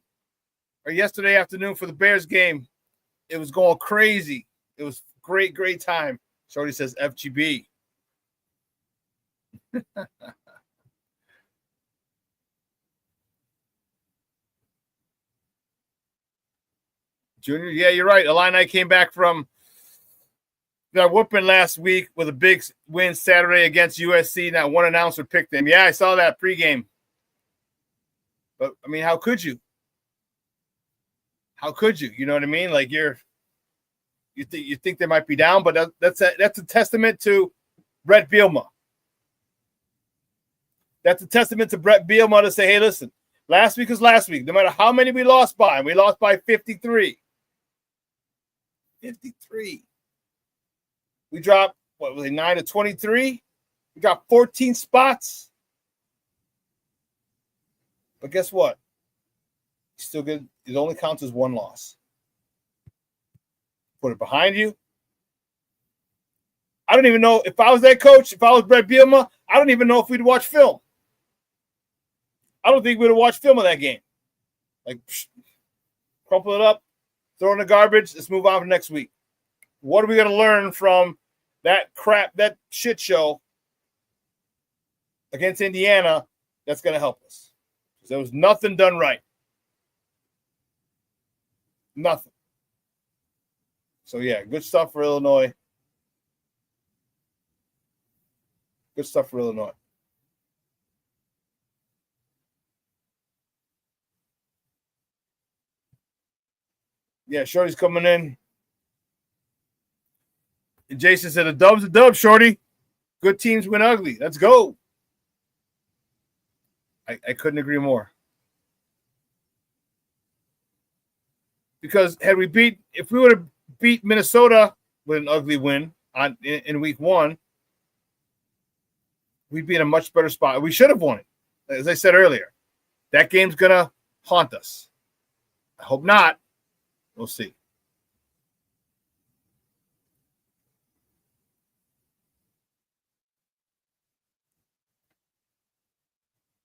or yesterday afternoon for the Bears game. It was going crazy. It was great, great time. Shorty says FGB. Junior, yeah, you're right. Illini came back from that whooping last week with a big win Saturday against USC. Now one announcer picked them. Yeah, I saw that pregame. But, I mean, how could you? How could you? You know what I mean? Like you think they might be down, but that's a testament to Brett Bielema. That's a testament to Brett Bielema to say, hey, listen, last week was last week. No matter how many we lost by, and we lost by 53. 53. We dropped, 9 to 23? We got 14 spots. But guess what? Still good. It only counts as one loss. Put it behind you. I don't even know if I was that coach, if I was Brett Bielema, I don't even know if we'd watch film. I don't think we'd have watched film of that game. Like, crumple it up, throw it in the garbage, let's move on to next week. What are we going to learn from that crap, that shit show against Indiana that's going to help us? Because there was nothing done right. Nothing. So, yeah, good stuff for Illinois. Good stuff for Illinois. Yeah, Shorty's coming in. And Jason said, a dub's a dub, Shorty. Good teams win ugly. Let's go. I couldn't agree more. Because if we would have beat Minnesota with an ugly win in week 1, we'd be in a much better spot. We should have won it. As I said earlier, that game's going to haunt us. I hope not. We'll see.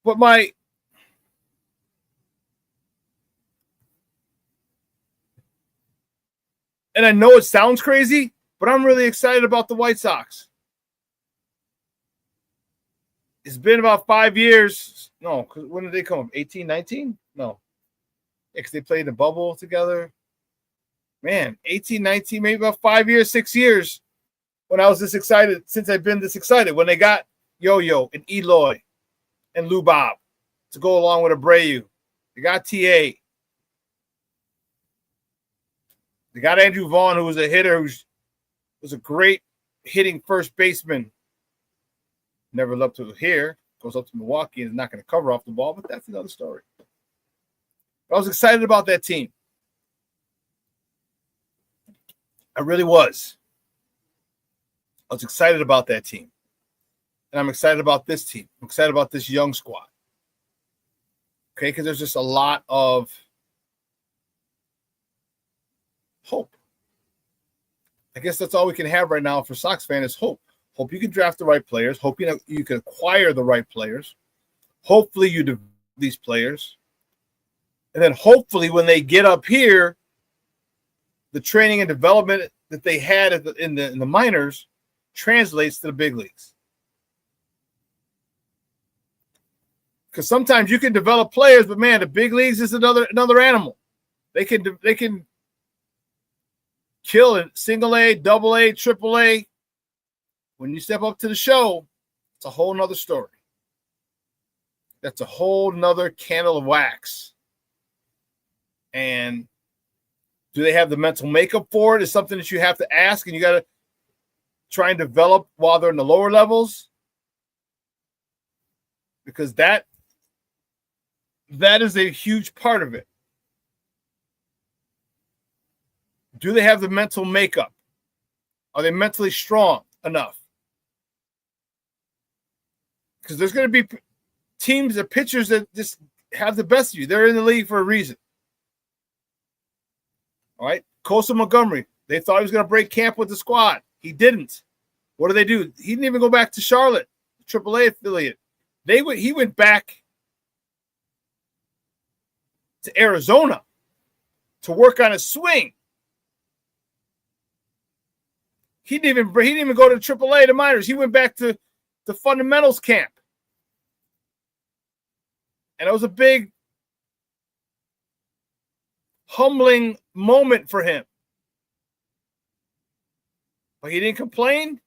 But and I know it sounds crazy, but I'm really excited about the White Sox. It's been about 5 years. No, because when did they come up? 18, 19? No. Because they played in the bubble together. Man, 18, 19, maybe about 5 years, 6 years when I was this excited, since I've been this excited, when they got Yo-Yo and Eloy and Lou Bob to go along with Abreu. They got TA. They got Andrew Vaughn, who was a hitter, who was a great hitting first baseman. Never loved to here. Goes up to Milwaukee and is not going to cover off the ball, but that's another story. But I was excited about that team. I really was. I was excited about that team. And I'm excited about this team. I'm excited about this young squad. Okay, because there's just a lot of hope. I guess that's all we can have right now for Sox fan is hope. Hope you can draft the right players. Hope you can acquire the right players. Hopefully you develop these players. And then hopefully when they get up here, the training and development that they had in the minors translates to the big leagues. Because sometimes you can develop players, but man, the big leagues is another animal. They can kill in single A, double A, triple A. When you step up to the show, it's a whole nother story. That's a whole nother candle of wax. And do they have the mental makeup for it? Is something that you have to ask, and you got to try and develop while they're in the lower levels. Because that is a huge part of it. Do they have the mental makeup? Are they mentally strong enough? Because there's going to be teams or pitchers that just have the best of you. They're in the league for a reason. All right. Costa Montgomery, they thought he was going to break camp with the squad. He didn't. What did they do? He didn't even go back to Charlotte, the AAA affiliate. He went back to Arizona to work on his swing. He didn't even go to AAA, the minors. He went back to the fundamentals camp. And it was a big, humbling moment for him. But he didn't complain.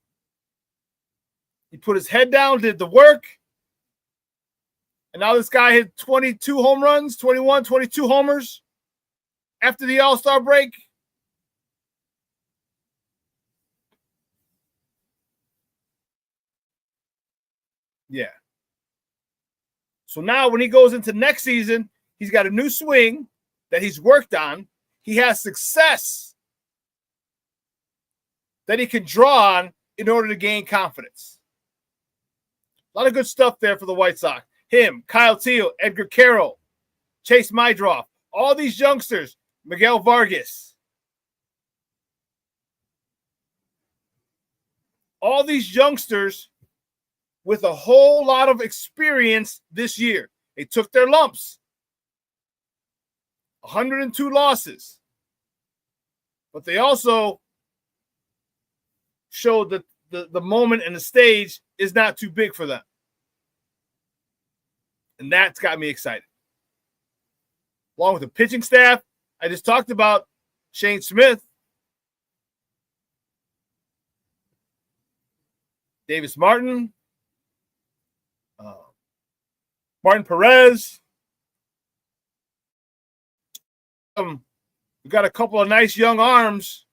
He put his head down, did the work. And now this guy hit 22 home runs, 21, 22 homers after the All-Star break. Yeah. So now when he goes into next season, he's got a new swing that he's worked on. He has success that he can draw on in order to gain confidence. A lot of good stuff there for the White Sox. Him, Kyle Teal, Edgar Carroll, Chase Mydroff, all these youngsters, Miguel Vargas. All these youngsters with a whole lot of experience this year. They took their lumps. 102 losses. But they also showed that the moment and the stage is not too big for them. And that's got me excited. Along with the pitching staff, I just talked about Shane Smith, Davis Martin, Martin Perez. We've got a couple of nice young arms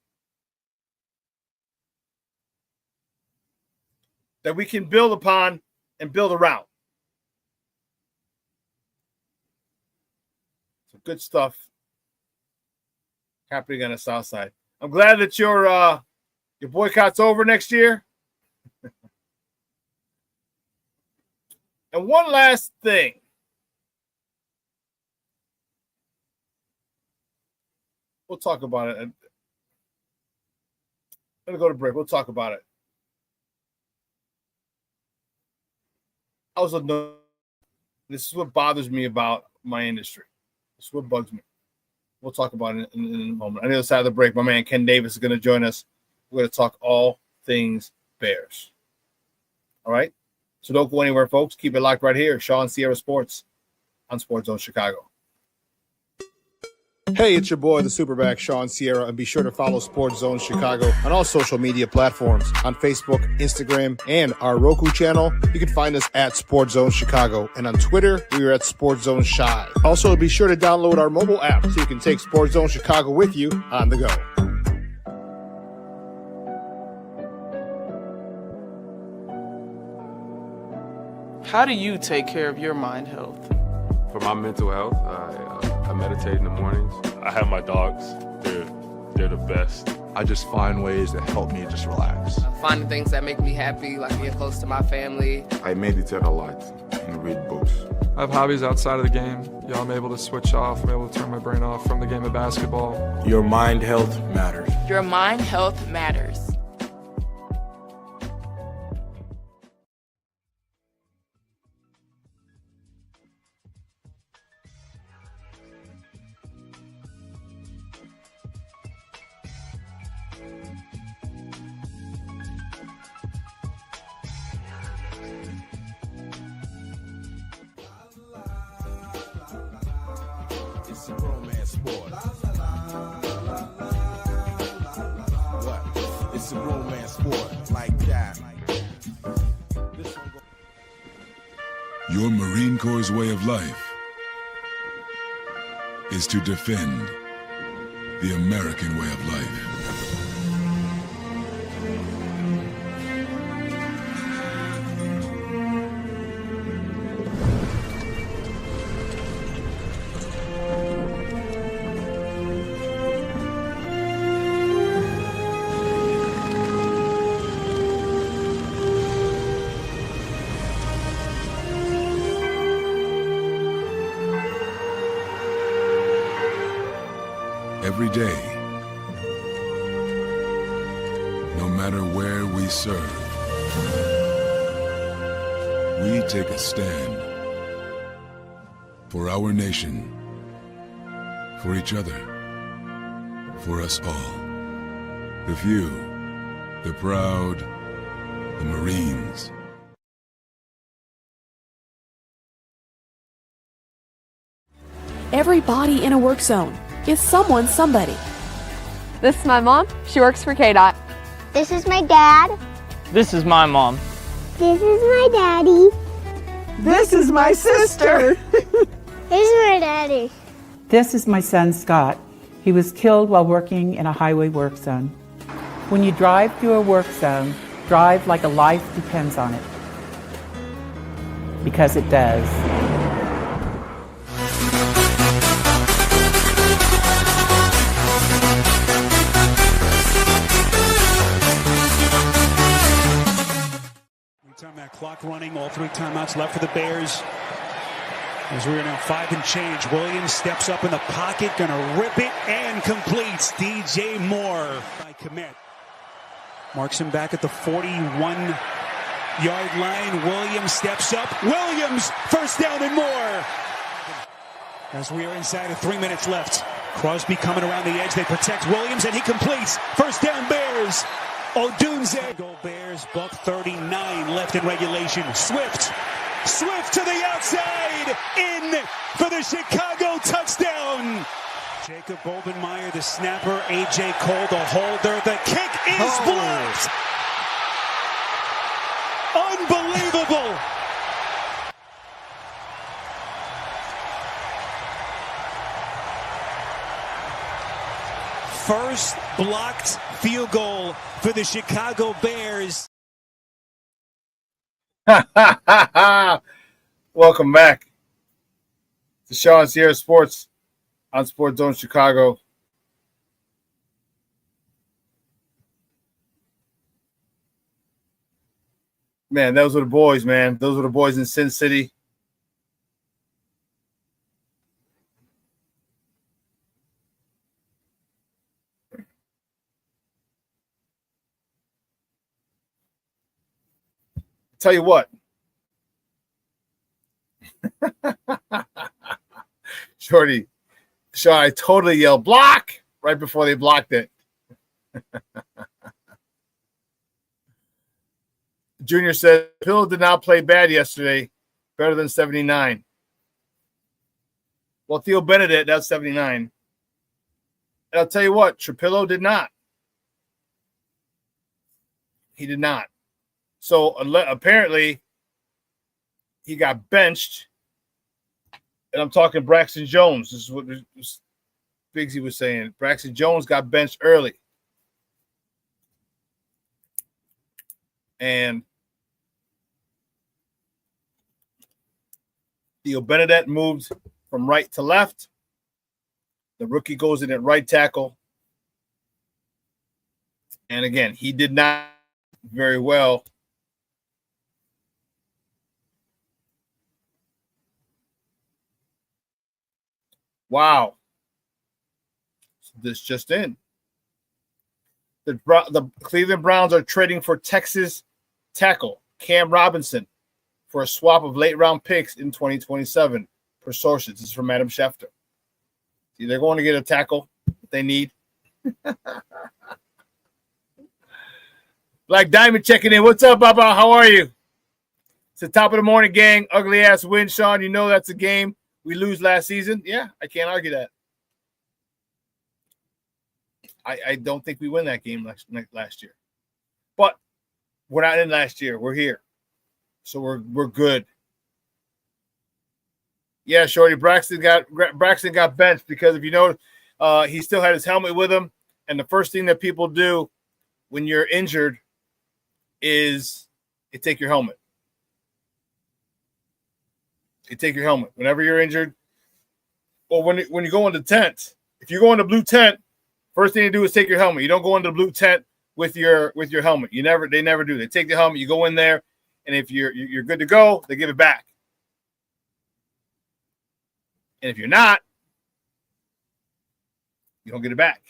that we can build upon and build around. Some good stuff happening on the South Side. I'm glad that your boycott's over next year. And one last thing. We'll talk about it. I'm going to go to break. We'll talk about it. This is what bothers me about my industry. This is what bugs me. We'll talk about it in a moment. On the other side of the break, my man Ken Davis is going to join us. We're going to talk all things Bears. All right? So don't go anywhere, folks. Keep it locked right here. ShawnSierraSports on Sports Zone Chicago. Hey, it's your boy, the SuperBack, Shawn Sierra, and be sure to follow Sports Zone Chicago on all social media platforms, on Facebook, Instagram, and our Roku channel. You can find us at Sports Zone Chicago, and on Twitter, we are at Sports Zone Shy. Also, be sure to download our mobile app so you can take Sports Zone Chicago with you on the go. How do you take care of your mind health? For my mental health, I meditate in the mornings. I have my dogs. They're the best. I just find ways that help me just relax. Finding things that make me happy, like being close to my family. I meditate a lot and read books. I have hobbies outside of the game. I'm able to switch off. I'm able to turn my brain off from the game of basketball. Your mind health matters. Your mind health matters. It's a romance sport. What? It's a romance sport like that. Your Marine Corps' way of life is to defend the American way of life. Every day, no matter where we serve, we take a stand for our nation, for each other, for us all. The few the proud, the Marines. Everybody in a work zone is someone's somebody. This is my mom. She works for KDOT. This is my dad. This is my mom. This is my daddy. This is my sister. This is my daddy. This is my son, Scott. He was killed while working in a highway work zone. When you drive through a work zone, drive like a life depends on it. Because it does. Time that clock running, all 3 timeouts left for the Bears. As we're now 5 and change, Williams steps up in the pocket, gonna rip it and completes. DJ Moore by commit. Marks him back at the 41-yard line. Williams steps up. Williams, first down and more. As we are inside of 3 minutes left. Crosby coming around the edge. They protect Williams and he completes. First down Bears. Odunze. Go Bears, buck 39 left in regulation. Swift to the outside, in for the Chicago touchdown. Jacob Bobenmeyer, the snapper. A.J. Cole, the holder. The kick is blocked. Unbelievable. First blocked field goal for the Chicago Bears. Welcome back to ShawnSierraSports on Sports Zone Chicago. Man, those were the boys, man. Those were the boys in Sin City. Tell you what. Shorty, Shawn, I totally yelled block right before they blocked it. Junior said, Pillow did not play bad yesterday. Better than 79. Well, Theo Benedict, that's 79. And I'll tell you what, Trapillo did not. He did not. So apparently he got benched. And I'm talking Braxton Jones. This is what Biggsy was saying. Braxton Jones got benched early. And Theo Benedict moved from right to left. The rookie goes in at right tackle. And again, he did not very well. Wow. This just in. The Cleveland Browns are trading for Texas tackle Cam Robinson for a swap of late-round picks in 2027, per sources. This is from Adam Schefter. See, they're going to get a tackle that they need. Black Diamond checking in. What's up, Baba? How are you? It's the top of the morning, gang. Ugly-ass win, Shawn. You know that's a game we lose last season. Yeah, I can't argue that. I don't think we win that game last year. But we're not in last year. We're here. So we're good. Yeah, Shorty, Braxton got benched because if you know, he still had his helmet with him. And the first thing that people do when you're injured is you take your helmet. You take your helmet. Whenever you're injured, or when you go into tent, if you go into blue tent, first thing you do is take your helmet. You don't go into the blue tent with your helmet. They never do. They take the helmet, you go in there, and if you're good to go, they give it back. And if you're not, you don't get it back.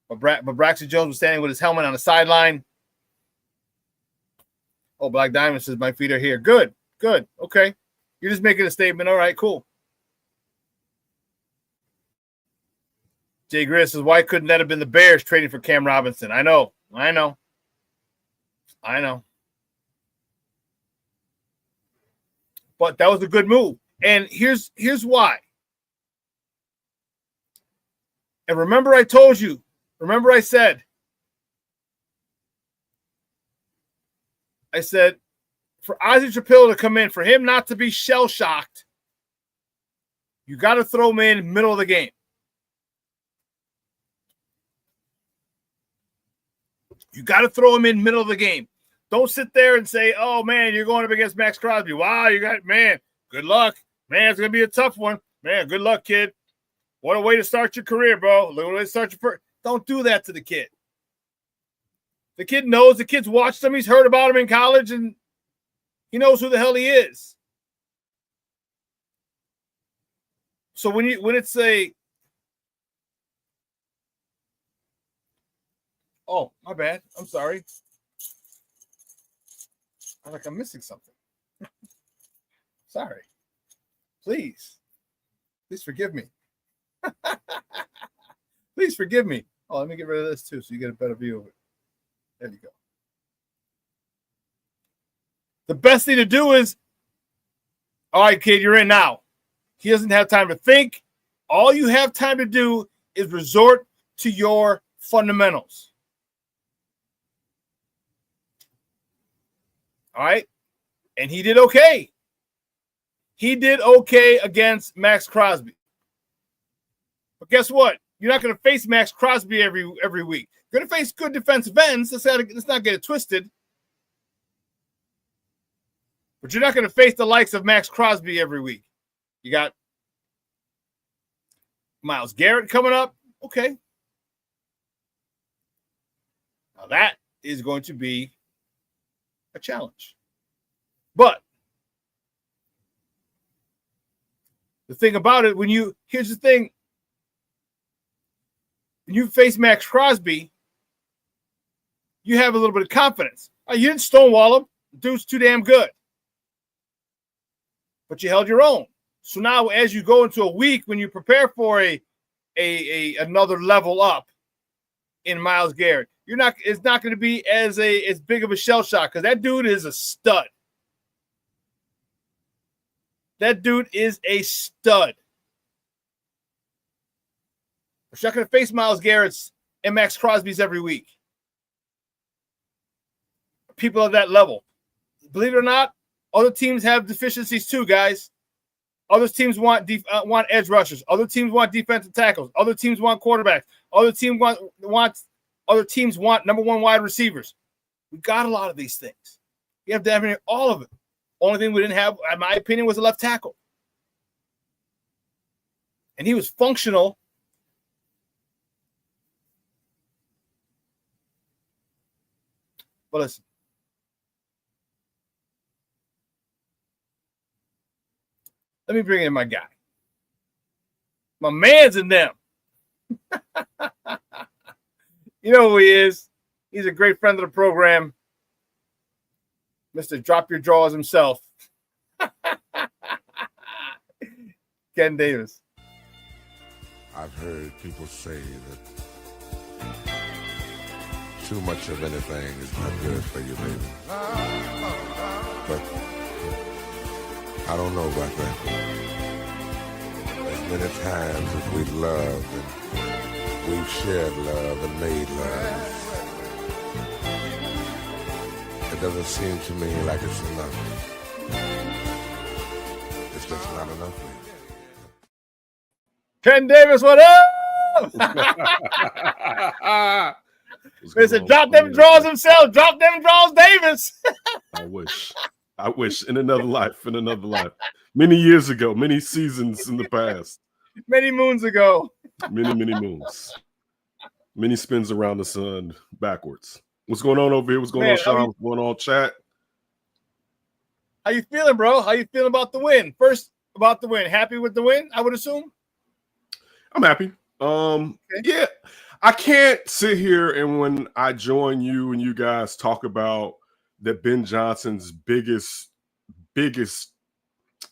But Braxton Jones was standing with his helmet on the sideline. Oh, Black Diamond says, my feet are here. Good. Okay. You're just making a statement. All right, cool. Jay Gris says, why couldn't that have been the Bears trading for Cam Robinson? I know. I know. But that was a good move. And here's why. And remember I told you, remember I said, for Ozzie Trapillo to come in, for him not to be shell-shocked, you got to throw him in middle of the game. You got to throw him in middle of the game. Don't sit there and say, oh, man, you're going up against Max Crosby. Wow, you got, man, good luck. Man, it's going to be a tough one. Man, good luck, kid. What a way to start your career, bro. Look at a way to start your Don't do that to the kid. The kid knows. The kid's watched him. He's heard about him in college, and he knows who the hell he is. So when it's a, oh, my bad. I'm sorry. I'm like I'm missing something. Sorry. Please forgive me. Please forgive me. Oh, let me get rid of this too so you get a better view of it. There you go. The best thing to do is, all right, kid, you're in now. He doesn't have time to think. All you have time to do is resort to your fundamentals. All right? And he did okay. He did okay against Max Crosby. But guess what? You're not going to face Max Crosby every week. You're going to face good defensive ends. Let's not get it twisted. But you're not going to face the likes of Max Crosby every week. You got Myles Garrett coming up. Okay. Now that is going to be a challenge. But the thing about it, here's the thing. When you face Max Crosby, you have a little bit of confidence. You didn't stonewall him. The dude's too damn good. But you held your own. So now as you go into a week, when you prepare for another level up in Myles Garrett, it's not going to be as big of a shell shock because that dude is a stud. That dude is a stud. We're not going to face Myles Garrett's and Max Crosby's every week. People at that level. Believe it or not, other teams have deficiencies too, guys. Other teams want edge rushers. Other teams want defensive tackles. Other teams want quarterbacks. Other teams want number one wide receivers. We got a lot of these things. We have to have all of it. Only thing we didn't have, in my opinion, was a left tackle. And he was functional. But listen. Let me bring in my guy. My man's in them. You know who he is. He's a great friend of the program. Mr. Drop Your Drawers himself. Ken Davis. I've heard people say that too much of anything is not good for you, baby. But I don't know about that. As many times as we've loved and we've shared love and made love, it doesn't seem to me like it's enough. It's just not enough. Ken Davis, what up? Listen, drop them draws himself. Drop them draws, Davis. I wish in another life, Many years ago, many seasons in the past. Many moons ago. Many moons. Many spins around the sun backwards. What's going on over here? What's going on, Shawn? What's going on, chat? How you feeling, bro? How you feeling about the win? First, about the win. Happy with the win, I would assume? I'm happy. Okay. Yeah. I can't sit here and when I join you and you guys talk about that Ben Johnson's biggest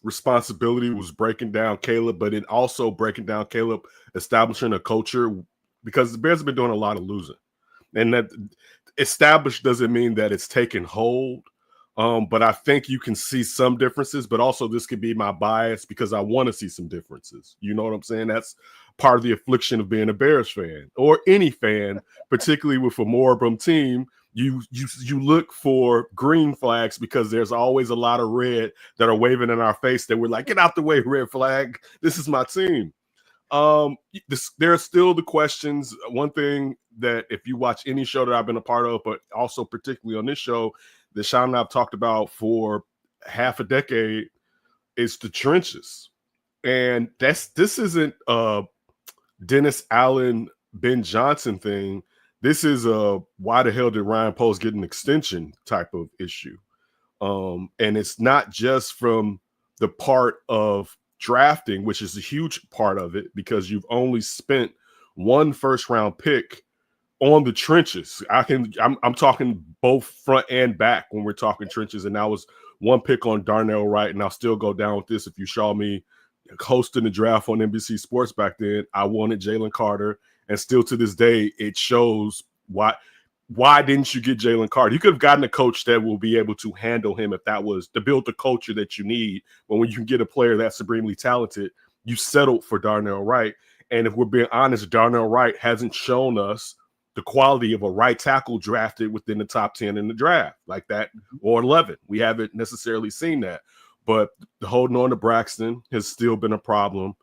responsibility was breaking down Caleb, but it also breaking down Caleb, establishing a culture because the Bears have been doing a lot of losing. And that established doesn't mean that it's taken hold. But I think you can see some differences, but also this could be my bias because I want to see some differences. You know what I'm saying? That's part of the affliction of being a Bears fan or any fan, particularly with a moribund team. You look for green flags because there's always a lot of red that are waving in our face that we're like, get out the way, red flag. This is my team. There are still the questions. One thing that if you watch any show that I've been a part of, but also particularly on this show, that Shawn and I have talked about for half a decade, is the trenches. And this isn't a Dennis Allen, Ben Johnson thing. This is a why the hell did Ryan Poles get an extension type of issue. And it's not just from the part of drafting, which is a huge part of it, because you've only spent one first-round pick on the trenches. I'm talking both front and back when we're talking trenches, and that was one pick on Darnell Wright, and I'll still go down with this. If you saw me hosting the draft on NBC Sports back then, I wanted Jalen Carter, and still to this day, it shows why didn't you get Jalen Carter? You could have gotten a coach that will be able to handle him if that was to build the culture that you need. But when you can get a player that's supremely talented, you settled for Darnell Wright. And if we're being honest, Darnell Wright hasn't shown us the quality of a right tackle drafted within the top 10 in the draft like that, or 11. We haven't necessarily seen that. But holding on to Braxton has still been a problem.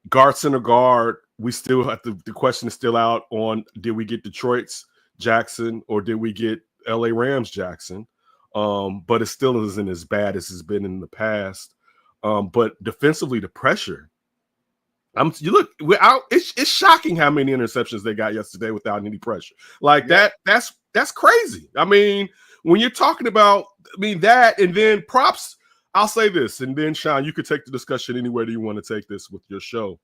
Guard center guard, we still have the question is still out on, did we get Detroit's Jackson or did we get LA Rams Jackson? But it still isn't as bad as it's been in the past. But defensively, the pressure. It's shocking how many interceptions they got yesterday without any pressure. Like that's crazy. I mean, when you're talking about, that, and then props, I'll say this, and then Shawn, you could take the discussion anywhere that you want to take this with your show.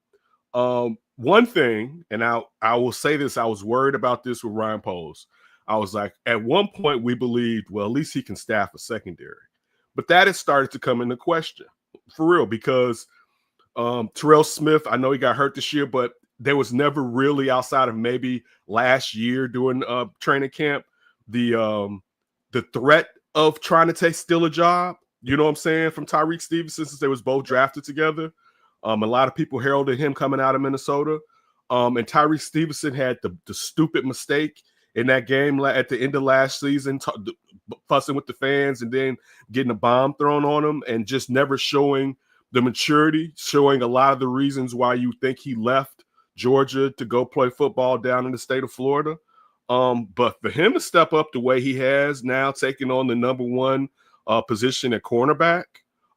One thing, and I will say this, I was worried about this with Ryan Poles. I was like, at one point we believed, well, at least he can staff a secondary. But that has started to come into question, for real, because Terrell Smith, I know he got hurt this year, but there was never really, outside of maybe last year during training camp, the threat of trying to steal a job, you know what I'm saying, from Tyreek Stevenson, since they was both drafted together. A lot of people heralded him coming out of Minnesota. And Tyreek Stevenson had the stupid mistake in that game at the end of last season, fussing with the fans and then getting a bomb thrown on him and just never showing the maturity, showing a lot of the reasons why you think he left Georgia to go play football down in the state of Florida. But for him to step up the way he has now, taking on the number one position at cornerback,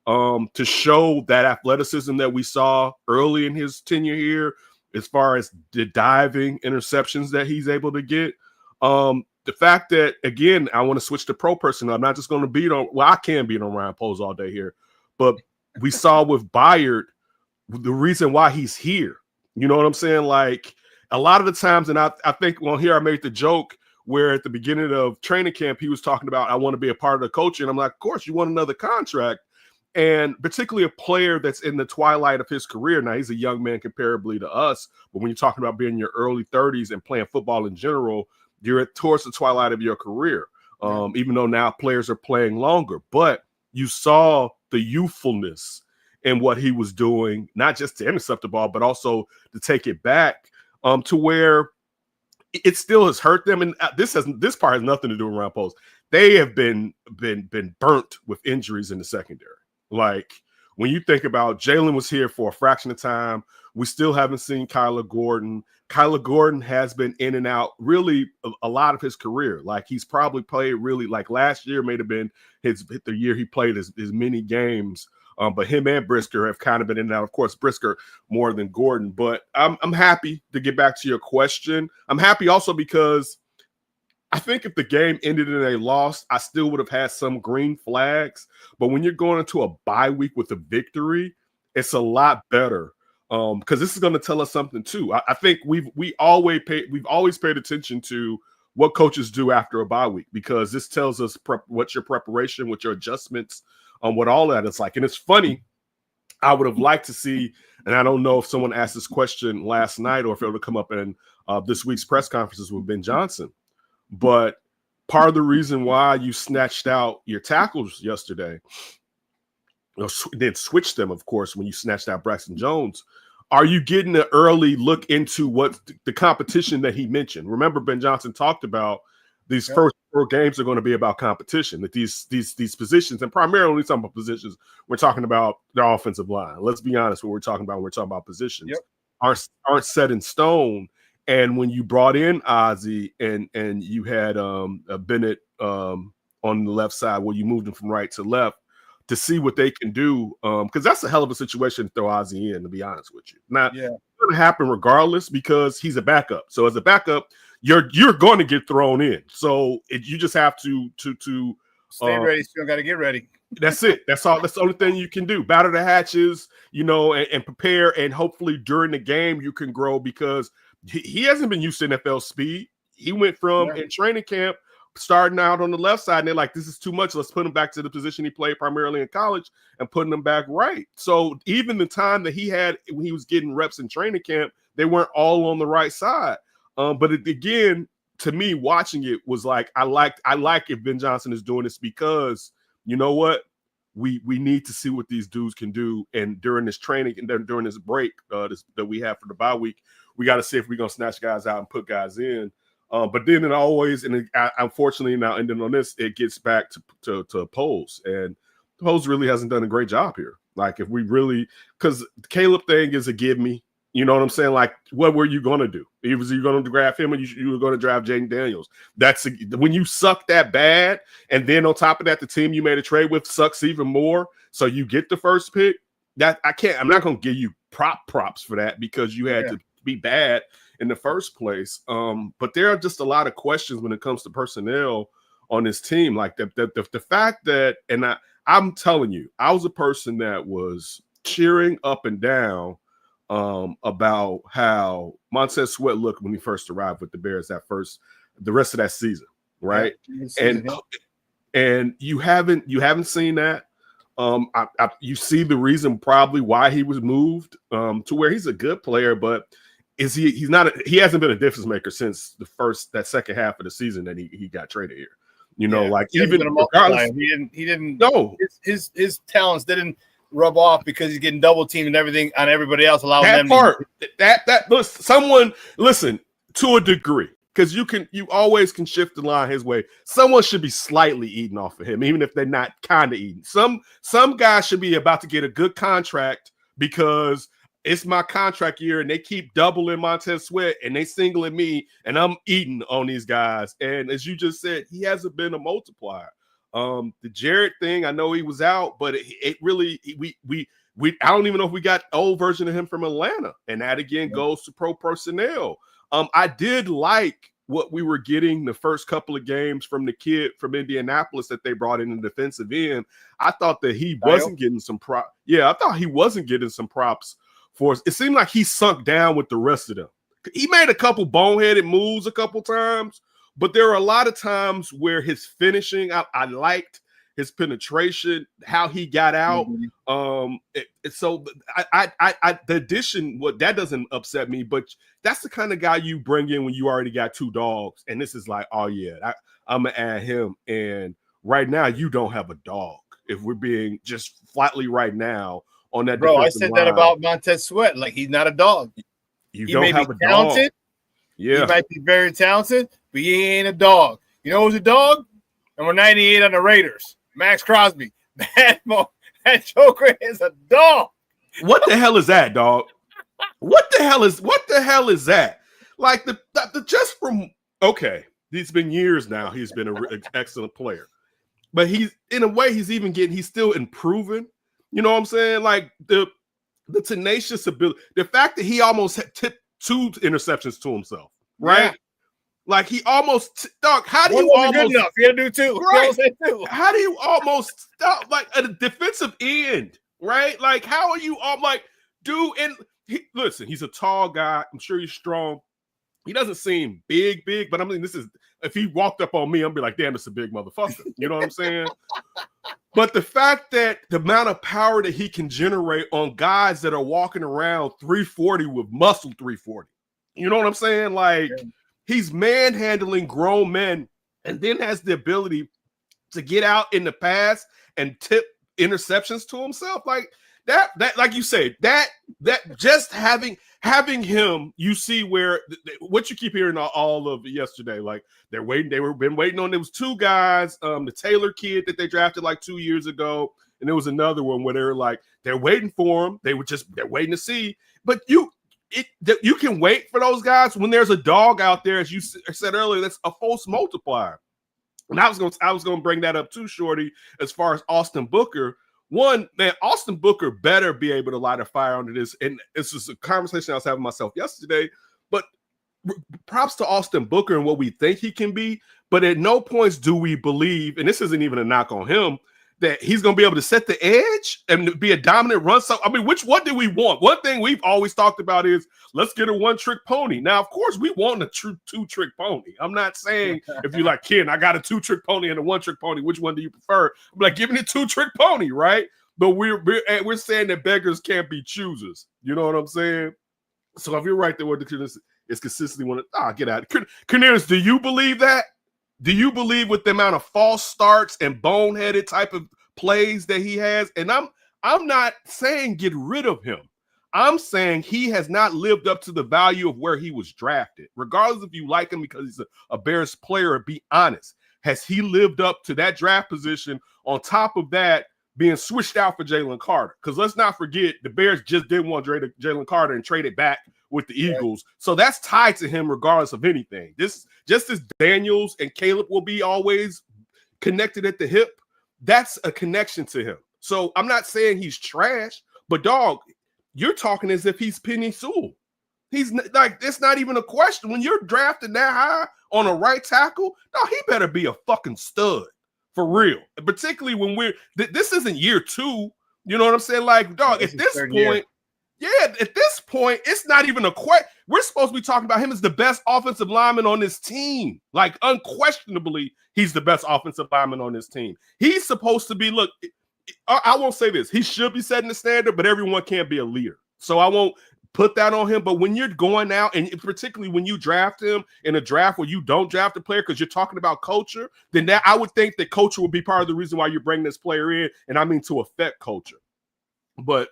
to show that athleticism that we saw early in his tenure here, as far as the diving interceptions that he's able to get. The fact that, again, I want to switch to pro personnel. I'm not just going to beat on, I can beat on Ryan Poles all day here, but we saw with Byard the reason why he's here. You know what I'm saying? Like a lot of the times, and I think here I made the joke where at the beginning of training camp, he was talking about, I want to be a part of the coaching. And I'm like, of course, you want another contract. And particularly a player that's in the twilight of his career. Now, he's a young man comparably to us, but when you're talking about being in your early 30s and playing football in general, you're towards the twilight of your career, even though now players are playing longer. But you saw the youthfulness in what he was doing, not just to intercept the ball, but also to take it back to where it still has hurt them. And this part has nothing to do with Ryan Poles. They have been burnt with injuries in the secondary. Like when you think about Jalen was here for a fraction of time, we still haven't seen Kyler Gordon. Kyler Gordon has been in and out really a lot of his career. Like he's probably played really, like last year may have been the year he played as many games. But him and Brisker have kind of been in and out. Of course, Brisker more than Gordon. But I'm happy to get back to your question. I'm happy also because I think if the game ended in a loss, I still would have had some green flags. But when you're going into a bye week with a victory, it's a lot better. Because this is going to tell us something too. I think we've always paid attention to what coaches do after a bye week, because this tells us what's your preparation, what your adjustments, what all that is like. And it's funny, I would have liked to see, and I don't know if someone asked this question last night or if it would come up in this week's press conferences with Ben Johnson, but part of the reason why you snatched out your tackles yesterday, then switched them, of course, when you snatched out Braxton Jones. Are you getting an early look into what the competition that he mentioned? Remember, Ben Johnson talked about these first 4 games are going to be about competition, that these positions, and primarily when we're talking about positions, we're talking about the offensive line. Let's be honest, what we're talking about when we're talking about positions aren't set in stone. And when you brought in Ozzie and you had Bennett on the left side, where you moved him from right to left, to see what they can do, because that's a hell of a situation to throw Ozzie in, to be honest with you. Now, it's going to happen regardless because he's a backup. So as a backup, you're going to get thrown in. So you just have to stay ready. Still got to get ready. That's it. That's all. That's the only thing you can do. Batter the hatches, and prepare. And hopefully during the game you can grow, because he hasn't been used to NFL speed. He went from in training camp, starting out on the left side, and they're like, this is too much. Let's put him back to the position he played primarily in college and putting him back right. So even the time that he had when he was getting reps in training camp, they weren't all on the right side. But again, to me, watching it was like, I like if Ben Johnson is doing this, because you know what? We need to see what these dudes can do. And during this training and during this break that we have for the bye week, we got to see if we're going to snatch guys out and put guys in. But then it always, and unfortunately now ending on this, it gets back to Poles. And Poles really hasn't done a great job here. Like, if we really, because the Caleb thing is a give me. You know what I'm saying? Like, what were you going to do? Was you going to draft him, or you were going to draft Jaden Daniels? When you suck that bad, and then on top of that, the team you made a trade with sucks even more, so you get the first pick. I'm not going to give you props for that, because you had to be bad in the first place. But there are just a lot of questions when it comes to personnel on this team. Like the fact that, and I'm telling you, I was a person that was cheering up and down about how Montez Sweat looked when he first arrived with the Bears the rest of that season, right? And you haven't seen that. You see the reason probably why he was moved to where he's a good player, but he hasn't been a difference maker since that second half of the season that he got traded here. Like, even regardless, he didn't. No, his talents didn't rub off because he's getting double teamed and everything on everybody else, allowing that them part. Listen, to a degree, because you always can shift the line his way. Someone should be slightly eating off of him, even if they're not kind of eating. Some guys should be about to get a good contract because it's my contract year, and they keep doubling Montez Sweat, and they singling me, and I'm eating on these guys. And as you just said, he hasn't been a multiplier. The Jarrett thing, I know he was out, but it really, I don't even know if we got old version of him from Atlanta, and that again goes to pro personnel. I did like what we were getting the first couple of games from the kid from Indianapolis that they brought in the defensive end. I thought that he wasn't getting some props. Yeah, I thought he wasn't getting some props for us. It seemed like he sunk down with the rest of them. He made a couple boneheaded moves a couple times, but there are a lot of times where his finishing, I liked his penetration, how he got out. So the addition, that doesn't upset me, but that's the kind of guy you bring in when you already got 2 dogs. And this is like, oh yeah, I'm gonna add him. And right now you don't have a dog. If we're being just flatly right now on that. Bro, I said that about Montez Sweat. Like, he's not a dog. He don't have a talented dog. Yeah, he might be very talented, but he ain't a dog. You know who's a dog? Number 98 on the Raiders, Max Crosby. That Joker is a dog. What the hell is that, dog? What the hell is that? Like the just from it's been years now. He's been an excellent player, but he's in a way he's still improving. You know what I'm saying? Like the tenacious ability, the fact that he almost tipped 2 interceptions to himself, right? Yeah. Like he almost, dog. How do you almost good enough? You gotta do 2. Right? How do you almost stop like a defensive end, right? Like how are you all like, dude? And listen, he's a tall guy. I'm sure he's strong. He doesn't seem big, but I mean, if he walked up on me, I'd be like, damn, it's a big motherfucker. You know what I'm saying? But the fact that the amount of power that he can generate on guys that are walking around 340 with muscle 340, you know what I'm saying? Like he's manhandling grown men and then has the ability to get out in the pass and tip interceptions to himself, like that, like you say, that just having him, you see where what you keep hearing all of yesterday, like they've been waiting on. There was two guys, the Taylor kid that they drafted like 2 years ago, and there was another one where they're waiting for him. They're waiting to see, but you can wait for those guys when there's a dog out there, as you said earlier, that's a force multiplier. And I was going to bring that up too, Shorty, as far as Austin Booker. One, man, Austin Booker better be able to light a fire under this. And this is a conversation I was having myself yesterday. But props to Austin Booker and what we think he can be. But at no points do we believe, and this isn't even a knock on him, that he's going to be able to set the edge and be a dominant run. So, I mean, what do we want? One thing we've always talked about is let's get a one-trick pony. Now, of course, we want a true two-trick pony. I'm not saying if you're like, Ken, I got a two-trick pony and a one-trick pony, which one do you prefer? I'm like, give me a two-trick pony, right? But we're saying that beggars can't be choosers. You know what I'm saying? So if you're right there, what is consistently want to get out. Cornelius, do you believe that? Do you believe with the amount of false starts and boneheaded type of plays that he has? And I'm not saying get rid of him. I'm saying he has not lived up to the value of where he was drafted. Regardless if you like him because he's a Bears player, be honest. Has he lived up to that draft position on top of that being switched out for Jalen Carter? Because let's not forget, the Bears just didn't want Jalen Carter and traded back with the Eagles. So that's tied to him regardless of anything. This just as Daniels and Caleb will be always connected at the hip, that's a connection to him. So I'm not saying he's trash, but dog, you're talking as if he's Penny Sewell. He's like, it's not even a question. When you're drafted that high on a right tackle, dog, he better be a fucking stud for real. And particularly when this isn't year 2. You know what I'm saying? Like, dog, at this point, at this point, it's not even a question. We're supposed to be talking about him as the best offensive lineman on this team. Like, unquestionably, he's the best offensive lineman on this team. He's supposed to be, look, I won't say this. He should be setting the standard, but everyone can't be a leader. So I won't put that on him. But when you're going out, and particularly when you draft him in a draft where you don't draft a player because you're talking about culture, then that I would think that culture would be part of the reason why you're bringing this player in, and I mean to affect culture. But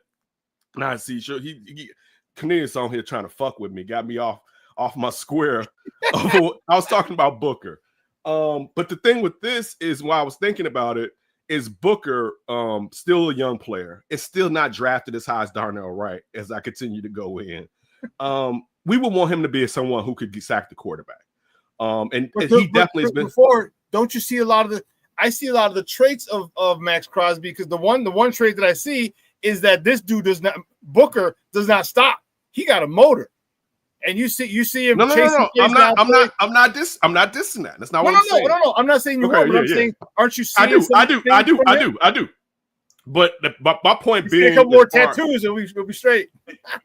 now I see, sure, he Cornelius on here trying to fuck with me, got me off my square. I was talking about Booker. But the thing with this is, while I was thinking about it, is Booker still a young player? It's still not drafted as high as Darnell Wright as I continue to go in. We would want him to be someone who could sack the quarterback. And he definitely has been. Before, don't you see I see a lot of the traits of Max Crosby, because the one trait that I see is that this dude Booker does not stop. He got a motor. And you see him. No. I'm not dissing that. That's not what I'm saying. No. I'm not saying you are, but I'm saying, aren't you seeing? I do. But my point being, a couple more tattoos and we'll be straight.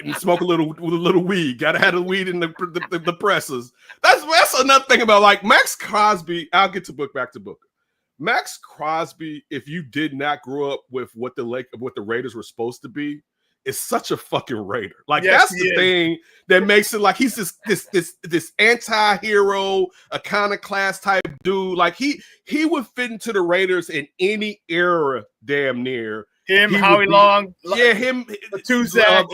And smoke a little weed. Gotta have the weed in the presses. That's another thing about, like, Max Crosby. I'll get back to Booker. Max Crosby, if you did not grow up with what the Raiders were supposed to be, is such a fucking Raider. Like, yes, that's the thing that makes it like he's this anti-hero, iconoclast type dude. Like, he would fit into the Raiders in any era, damn near. Howie Long. Yeah, him. Tuzak.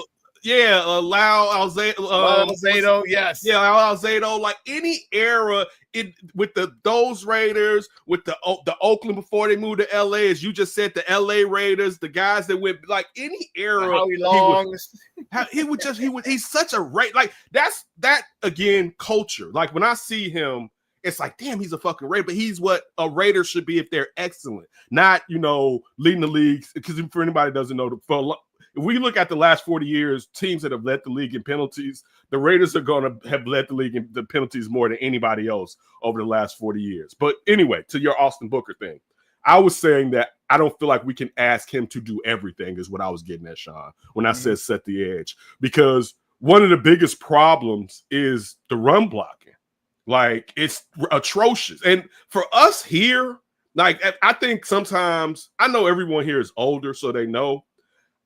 Lau Alzado, yes. Yeah, Lau Alzado, like any era with those Raiders, with the Oakland before they moved to LA, as you just said, the LA Raiders, the guys that went, like, any era. Howie Long. He's such a Raider. Like, that again, culture. Like, when I see him, it's like, damn, he's a fucking Raider, but he's what a Raider should be if they're excellent, not, leading the league. Because for anybody that doesn't know, if we look at the last 40 years, teams that have led the league in penalties, the Raiders are going to have led the league in the penalties more than anybody else over the last 40 years. But anyway, to your Austin Booker thing, I was saying that I don't feel like we can ask him to do everything, is what I was getting at, Shawn, when I said set the edge. Because one of the biggest problems is the run blocking. Like, it's atrocious. And for us here, like, I think sometimes, I know everyone here is older, so they know.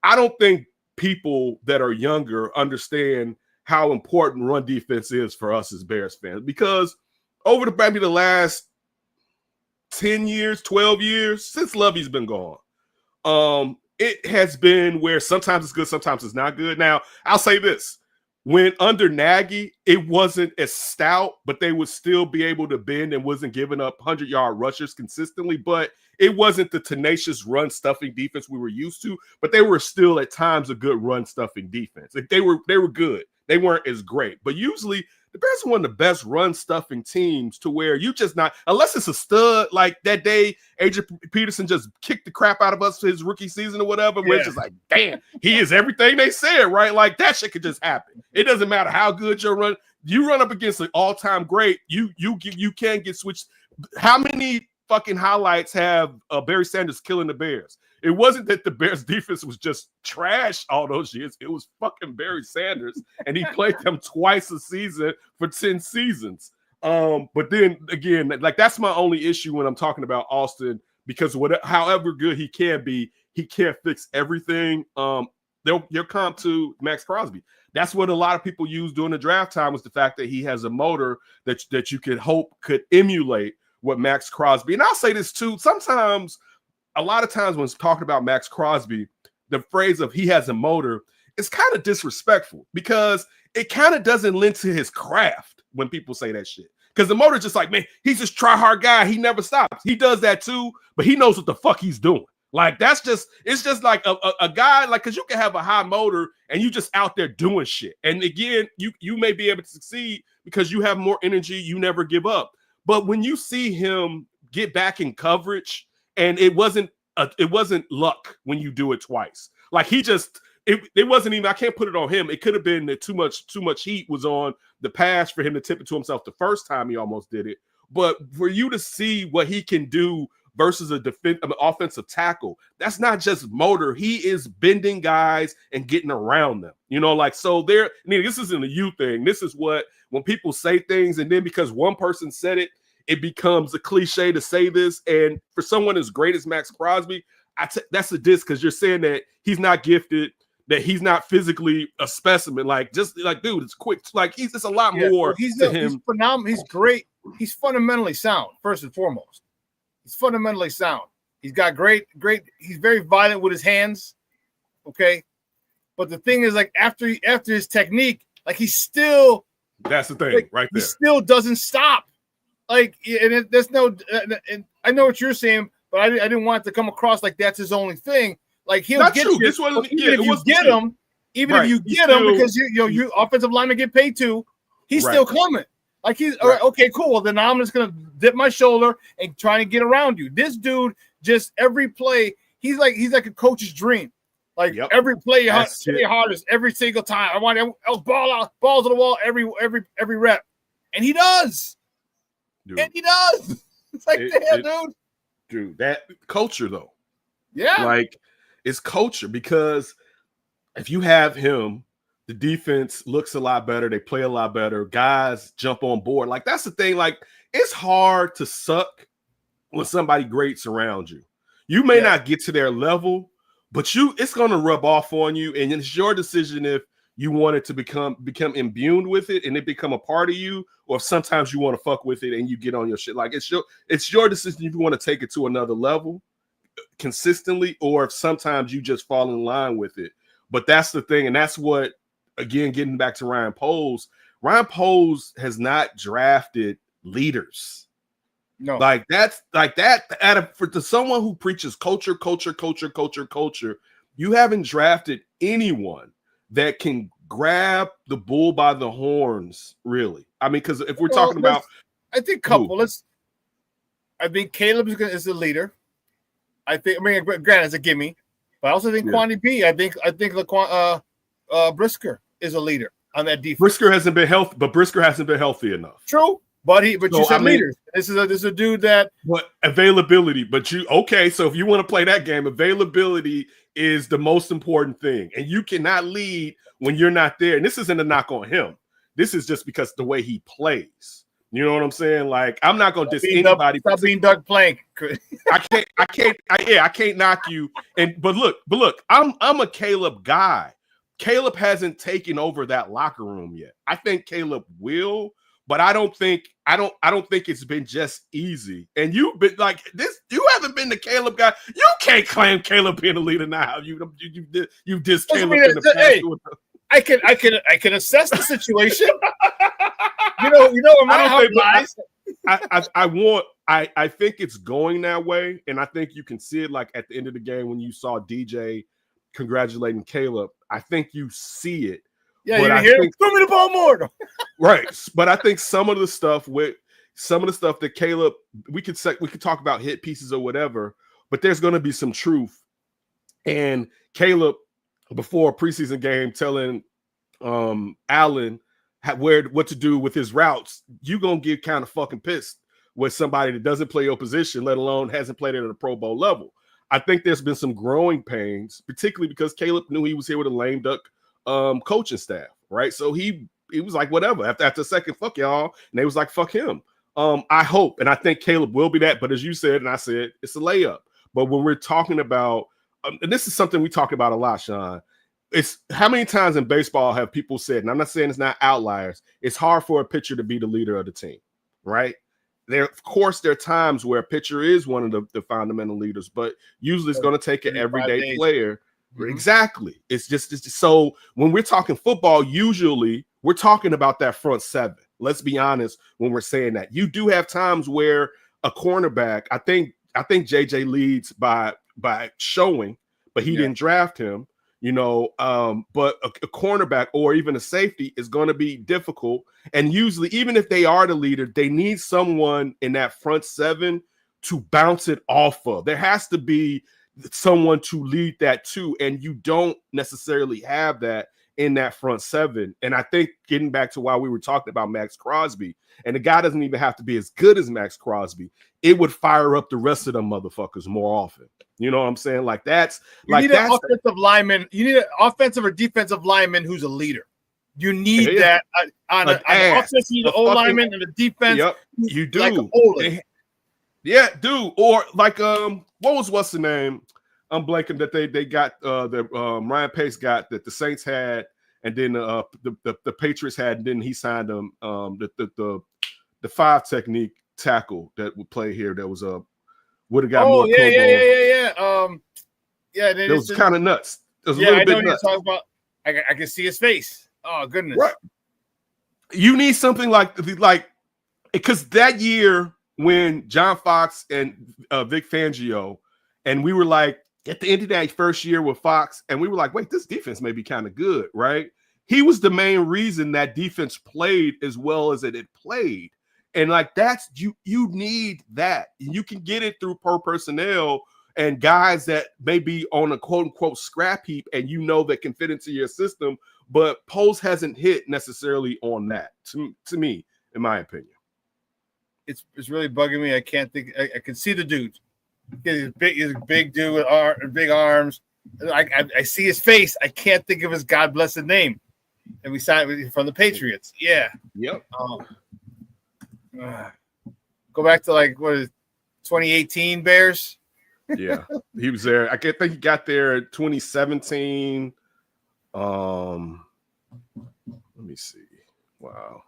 I don't think people that are younger understand how important run defense is for us as Bears fans, because over maybe the last 10 years, 12 years, since Lovey's been gone, it has been where sometimes it's good, sometimes it's not good. Now, I'll say this. When under Nagy, it wasn't as stout, but they would still be able to bend and wasn't giving up 100-yard rushers consistently. But it wasn't the tenacious run-stuffing defense we were used to, but they were still at times a good run-stuffing defense. Like they were good. They weren't as great. But usually the Bears are one of the best run-stuffing teams to where you just not, unless it's a stud, like that day Adrian Peterson just kicked the crap out of us for his rookie season or whatever, where it's just like, damn, he is everything they said, right? Like that shit could just happen. It doesn't matter how good your run. You run up against an all-time great, you can get switched. How many fucking highlights have Barry Sanders killing the Bears? It wasn't that the Bears defense was just trash all those years. It was fucking Barry Sanders, and he played them twice a season for 10 seasons. But then again, like that's my only issue when I'm talking about Austin, because however good he can be, he can't fix everything. They're comp to Max Crosby. That's what a lot of people use during the draft time, was the fact that he has a motor that you could hope could emulate what Max Crosby. And I'll say this too, sometimes, a lot of times when it's talking about Max Crosby, the phrase of he has a motor is kind of disrespectful, because it kind of doesn't lend to his craft when people say that shit. Because the motor's just like, man, he's just try-hard guy. He never stops. He does that too, but he knows what the fuck he's doing. Like, it's just like a guy, like, because you can have a high motor and you just out there doing shit. And again, you may be able to succeed because you have more energy. You never give up. But when you see him get back in coverage, and it wasn't luck when you do it twice. Like it wasn't even, I can't put it on him. It could have been that too much heat was on the pass for him to tip it to himself the first time he almost did it. But for you to see what he can do versus an offensive tackle, that's not just motor. He is bending guys and getting around them. So this isn't a you thing. This is what, when people say things and then because one person said it, it becomes a cliche to say this. And for someone as great as Max Crosby, that's a diss, because you're saying that he's not gifted, that he's not physically a specimen. Like, just like, dude, it's quick. Like, it's a lot more to him. He's phenomenal. He's great. He's fundamentally sound, first and foremost. He's fundamentally sound. He's got great. He's very violent with his hands. Okay. But the thing is, like, after his technique, like, he's still. That's the thing, right there. He still doesn't stop. Like, and there's no, and I know what you're saying, but I didn't want it to come across like that's his only thing. Like, he'll get you. This wasn't, even if you get him, because you offensive linemen get paid too, he's still coming. Like, he's all right, okay, cool. Well, then I'm just gonna dip my shoulder and try and get around you. This dude, just every play, he's like a coach's dream. Like, every play, play hardest every single time. I want balls to the wall every rep, and he does. Dude. And he does. It's like, damn, dude, that culture though. Yeah. Like, it's culture, because if you have him, the defense looks a lot better. They play a lot better. Guys jump on board. Like, that's the thing. Like, it's hard to suck when somebody great surrounds you. You may not get to their level, but it's going to rub off on you. And it's your decision if you want it to become imbued with it and it become a part of you, or if sometimes you want to fuck with it and you get on your shit. Like, it's your decision if you want to take it to another level consistently, or if sometimes you just fall in line with it. But that's the thing, and that's what, again, getting back to Ryan Poles has not drafted leaders. No, like that's like that. For someone who preaches culture, you haven't drafted anyone that can grab the bull by the horns, really. I mean, because if we're talking about, I think I think Caleb is the leader. Granted, it's a gimme, but I also think Kwani B. I think Brisker is a leader on that defense. Brisker hasn't been healthy enough. True, but you said leaders. This is a dude that. But availability. So if you want to play that game, availability is the most important thing, and you cannot lead when you're not there. And this isn't a knock on him. This is just because the way he plays. You know what I'm saying? Like, I'm not gonna diss anybody. Stop being Doug Plank. I can't knock you. But look, I'm a Caleb guy. Caleb hasn't taken over that locker room yet. I think Caleb will, but I don't think it's been just easy. And you've been like this. You haven't been the Caleb guy. You can't claim Caleb being a leader now. You dissed Caleb in the past. Hey, I can assess the situation. you know, I think it's going that way, and I think you can see it like at the end of the game when you saw DJ congratulating Caleb. I think you see it. Yeah, you hear him, throw me the ball more. Right, but I think some of the stuff that Caleb, we could talk about hit pieces or whatever, but there's going to be some truth. And Caleb, before a preseason game, telling Allen what to do with his routes, you're gonna get kind of fucking pissed with somebody that doesn't play your position, let alone hasn't played it at a Pro Bowl level. I think there's been some growing pains, particularly because Caleb knew he was here with a lame duck coaching staff, right? So he was like, whatever. After the second, fuck y'all, and they was like, fuck him. I hope, and I think Caleb will be that. But as you said, and I said, it's a layup. But when we're talking about, and this is something we talk about a lot, Shawn, it's how many times in baseball have people said, and I'm not saying it's not outliers, it's hard for a pitcher to be the leader of the team, right? Of course, there are times where a pitcher is one of the fundamental leaders, but usually it's going to take an everyday player. Mm-hmm. Exactly. It's just so when we're talking football, usually we're talking about that front seven. Let's be honest when we're saying that. You do have times where a cornerback, I think JJ leads by showing, but he didn't draft him. But a cornerback or even a safety is going to be difficult. And usually, even if they are the leader, they need someone in that front seven to bounce it off of. There has to be someone to lead that too. And you don't necessarily have that in that front seven. And I think getting back to why we were talking about Max Crosby, and the guy doesn't even have to be as good as Max Crosby, it would fire up the rest of them motherfuckers more often. You know what I'm saying? Like that's you need an offensive lineman. You need an offensive or defensive lineman who's a leader. You need that on the offense. You need an O lineman and the defense. Yep, you do. Like do. Or like what's the name? I'm blanking that they got that Ryan Pace got that the Saints had, and then the Patriots had, and then he signed them the 5 technique tackle that would play here. That was would have got more. It was kind of nuts. It was a little bit nuts. Talking about. I can see his face. Oh goodness! Right. You need something like because that year when John Fox and Vic Fangio, and we were like at the end of that first year with Fox, and we were like, wait, this defense may be kind of good, right? He was the main reason that defense played as well as it played. And like that's you need that. You can get it through per personnel and guys that may be on a quote unquote scrap heap and that can fit into your system. But Post hasn't hit necessarily on that to me, in my opinion. It's really bugging me. I can't think. I can see the dude. He's a big dude with big arms. I see his face. I can't think of his God blessed name. And we signed from the Patriots. Yeah. Yep. Go back to 2018 Bears. Yeah, he was there. I think he got there in 2017. Let me see. Wow.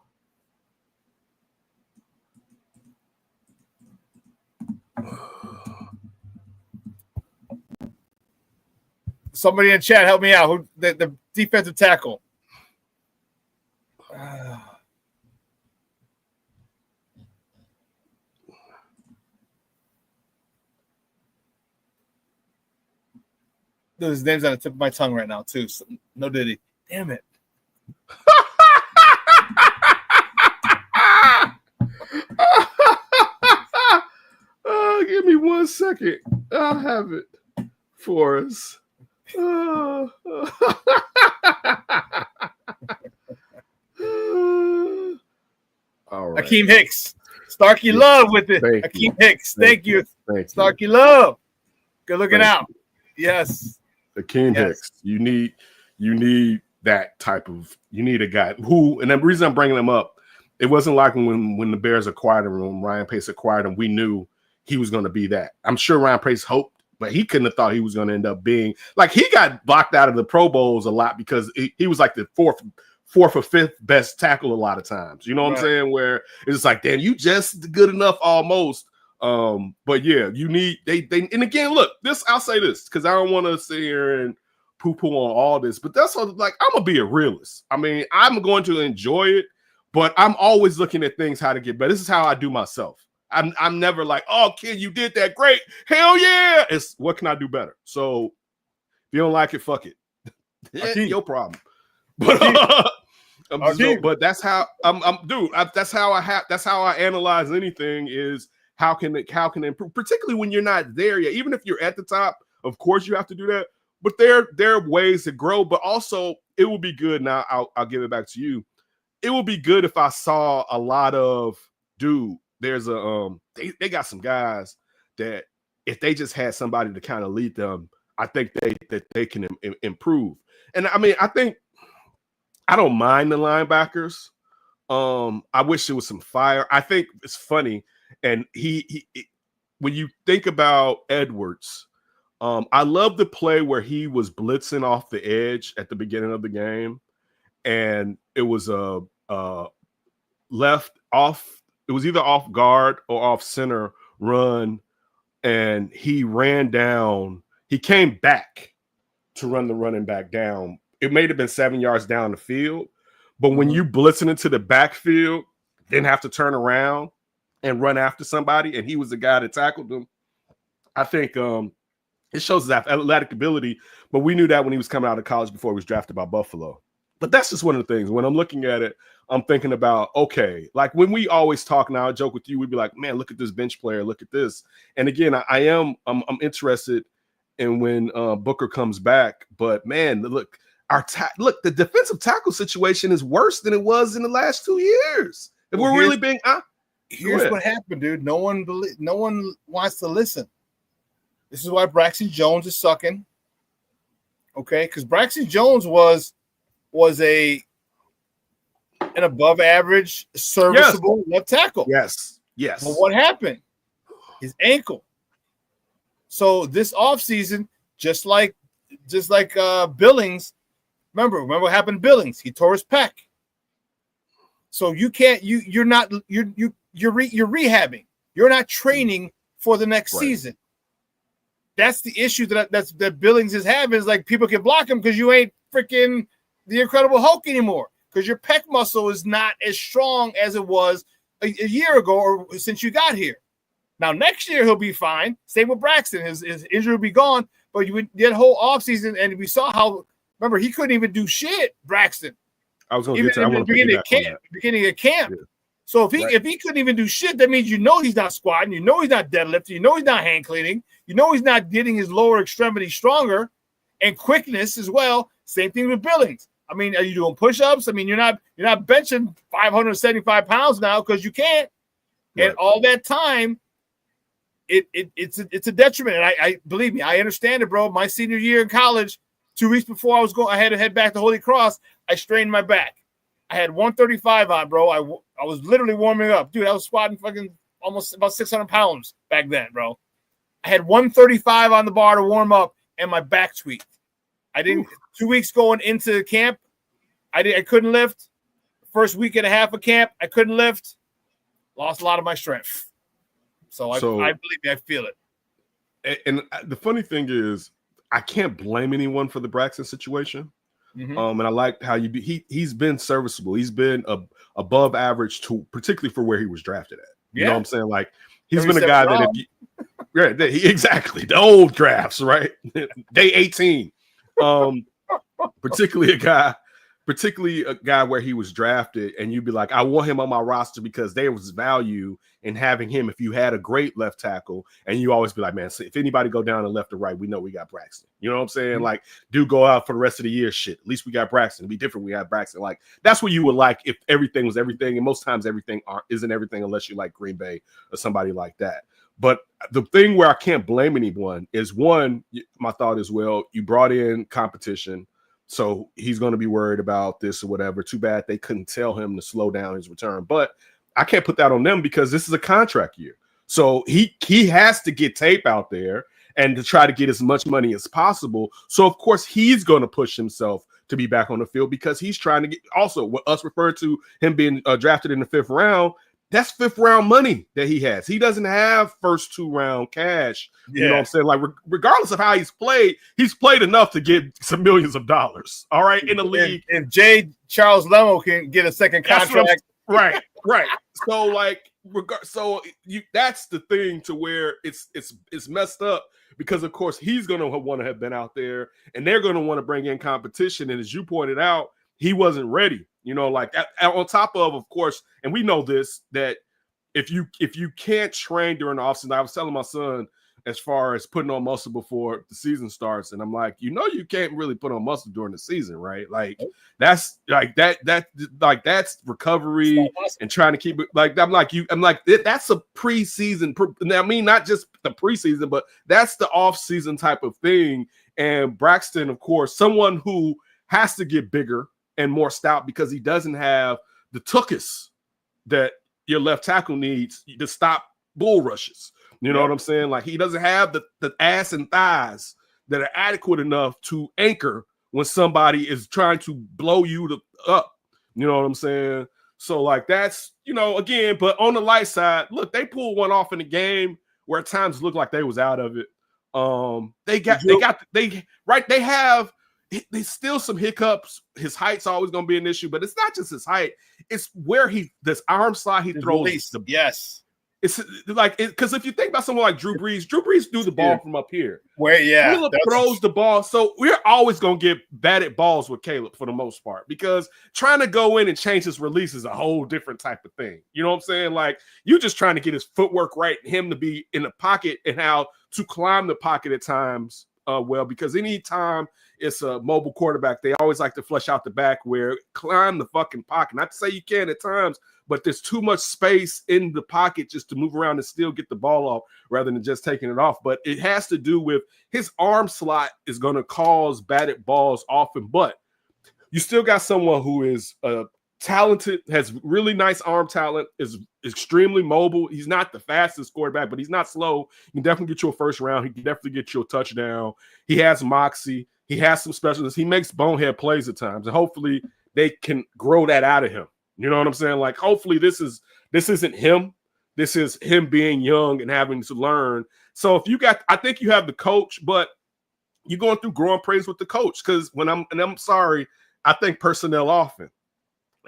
Somebody in chat, help me out. Who the defensive tackle? His name's on the tip of my tongue right now, too. So, no diddy. Damn it. Give me 1 second. I'll have it for us. All right. Akeem Hicks. Starkey Love with it. Akeem Hicks. Thank you. Starkey Love. Good looking out. Yes. Akeem Hicks. You need that type of. You need a guy who. And the reason I'm bringing him up, it wasn't like when the Bears acquired him, when Ryan Pace acquired him, we knew he was going to be that. I'm sure Ryan Pace hoped, but he couldn't have thought he was going to end up being like he got blocked out of the Pro Bowls a lot because he was like the fourth or fifth best tackle a lot of times. You know what I'm saying? Where it's like, damn, you just good enough almost. But yeah, you need they and again, look, I'll say this because I don't want to sit here and poo-poo on all this, but that's all, like, I'm gonna be a realist. I mean, I'm going to enjoy it, but I'm always looking at things how to get better. This is how I do myself. I'm never like, oh, kid, you did that great. Hell yeah. It's what can I do better? So if you don't like it, fuck it. Your problem. But but that's how that's how I analyze anything is how can it improve, particularly when you're not there yet. Even if you're at the top, of course you have to do that. But there are ways to grow, but also it will be good. Now I'll give it back to you. It would be good if I saw a lot of there's a they got some guys that if they just had somebody to kind of lead them, I think they can improve. And I mean, I think I don't mind the linebackers. I wish there was some fire. I think it's funny, and he when you think about Edwards, I love the play where he was blitzing off the edge at the beginning of the game, and it was a left off. It was either off guard or off center run, and he ran down. He came back to run the running back down. It may have been 7 yards down the field, but when you blitzing into the backfield, then have to turn around and run after somebody, and he was the guy that tackled him. I think it shows his athletic ability, but we knew that when he was coming out of college before he was drafted by Buffalo. But that's just one of the things. When I'm looking at it, I'm thinking about, okay, like when we always talk now, I joke with you, we'd be like, man, look at this bench player, look at this. And again, I'm interested in when Booker comes back. But man, look, the defensive tackle situation is worse than it was in the last 2 years. If we're really being here's what happened, dude. No one wants to listen. This is why Braxton Jones is sucking. Okay, because Braxton Jones was an above average, serviceable left tackle. Yes. But what happened? His ankle. So this offseason, just like Billings, remember what happened to Billings? He tore his pec. So you can't you're rehabbing. You're not training for the next season. That's the issue that Billings is having, is like people can block him because you ain't freaking the Incredible Hulk anymore, because your pec muscle is not as strong as it was a year ago or since you got here. Now, next year he'll be fine. Same with Braxton. His injury will be gone, but that whole offseason, and we saw how, remember, he couldn't even do shit, Braxton. I was going to get to that. Beginning of camp. Yeah. So if he couldn't even do shit, that means he's not squatting, he's not deadlifting, he's not hand cleaning, he's not getting his lower extremity stronger and quickness as well. Same thing with Billings. I mean, are you doing push-ups? I mean, you're not benching 575 pounds now because you can't. Right. And all that time, it's a detriment. And I believe me, I understand it, bro. My senior year in college, 2 weeks before I had to head back to Holy Cross, I strained my back. I had 135 on, bro. I was literally warming up. Dude, I was squatting fucking almost about 600 pounds back then, bro. I had 135 on the bar to warm up, and my back tweaked. I didn't. 2 weeks going into camp, I couldn't lift. First week and a half of camp, I couldn't lift. Lost a lot of my strength. So I believe me, I feel it. And the funny thing is, I can't blame anyone for the Braxton situation. Mm-hmm. And I like how he's been serviceable. He's been above average particularly for where he was drafted at. You know what I'm saying? Like, he's been a guy that exactly, the old drafts, right? Day 18. Particularly a guy where he was drafted, and you'd be like, I want him on my roster because there was value in having him if you had a great left tackle. And you always be like, man, if anybody go down to left or right, we know we got Braxton. You know what I'm saying? Mm-hmm. Like, do go out for the rest of the year. Shit, at least we got Braxton. It'd be different. We have Braxton. Like, that's what you would like if everything was everything. And most times everything isn't everything unless you like Green Bay or somebody like that. But the thing where I can't blame anyone is, one, my thought is, well, you brought in competition, so he's going to be worried about this or whatever. Too bad they couldn't tell him to slow down his return. But I can't put that on them because this is a contract year. So he has to get tape out there and to try to get as much money as possible. So, of course, he's going to push himself to be back on the field because he's trying to get also what us refer to him being drafted in the 5th round. That's 5th round money that he has. He doesn't have first 2-round cash. Yeah. You know what I'm saying? Like, regardless of how he's played enough to get some millions of dollars. All right, in the league. If J. Charles Lemo can get a second contract, right. So like, that's the thing to where it's messed up because of course he's gonna want to have been out there, and they're gonna want to bring in competition. And as you pointed out, he wasn't ready. You know, like on top of course, and we know this, that if you can't train during the offseason, I was telling my son as far as putting on muscle before the season starts, and I'm like, you can't really put on muscle during the season, right? Like that's like that's recovery and trying to keep it like that's a preseason. I mean, not just the preseason, but that's the off-season type of thing. And Braxton, of course, someone who has to get bigger and more stout because he doesn't have the tuchus that your left tackle needs to stop bull rushes. You know what I'm saying? Like, he doesn't have the ass and thighs that are adequate enough to anchor when somebody is trying to blow you up. You know what I'm saying? So, like, that's, again, but on the light side, look, they pulled one off in the game where at times it looked like they was out of it. There's still some hiccups. His height's always going to be an issue, but it's not just his height. It's where this arm slide he throws. Yes. It's like, because if you think about someone like Drew Brees threw the ball from up here. Caleb throws the ball. So we're always going to get batted balls with Caleb for the most part, because trying to go in and change his release is a whole different type of thing. You know what I'm saying? Like, you just trying to get his footwork right, him to be in the pocket and how to climb the pocket at times. Because anytime it's a mobile quarterback, they always like to flush out the back where climb the fucking pocket. Not to say you can at times, but there's too much space in the pocket just to move around and still get the ball off rather than just taking it off. But it has to do with his arm slot is going to cause batted balls often. But you still got someone who is talented, has really nice arm talent, is extremely mobile. He's not the fastest quarterback, but he's not slow. He can definitely get you a first round. He can definitely get you a touchdown. He has moxie. He has some specialness. He makes bonehead plays at times, and hopefully they can grow that out of him. You know what I'm saying? Like, hopefully this isn't him. This is him being young and having to learn. So I think you have the coach, but you're going through growing pains with the coach, because I'm sorry, I think personnel often.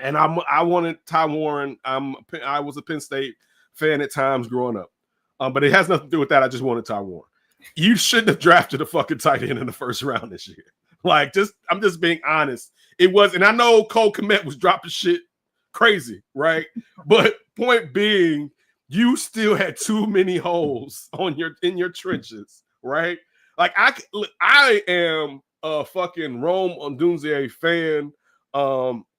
And I wanted Ty Warren. I was a Penn State fan at times growing up, but it has nothing to do with that. I just wanted Ty Warren. You shouldn't have drafted a fucking tight end in the first round this year. Like, I'm just being honest. It was, and I know Cole Kmet was dropping shit crazy, right? But point being, you still had too many holes in your trenches, right? Like, I am a fucking Rome Odunze fan.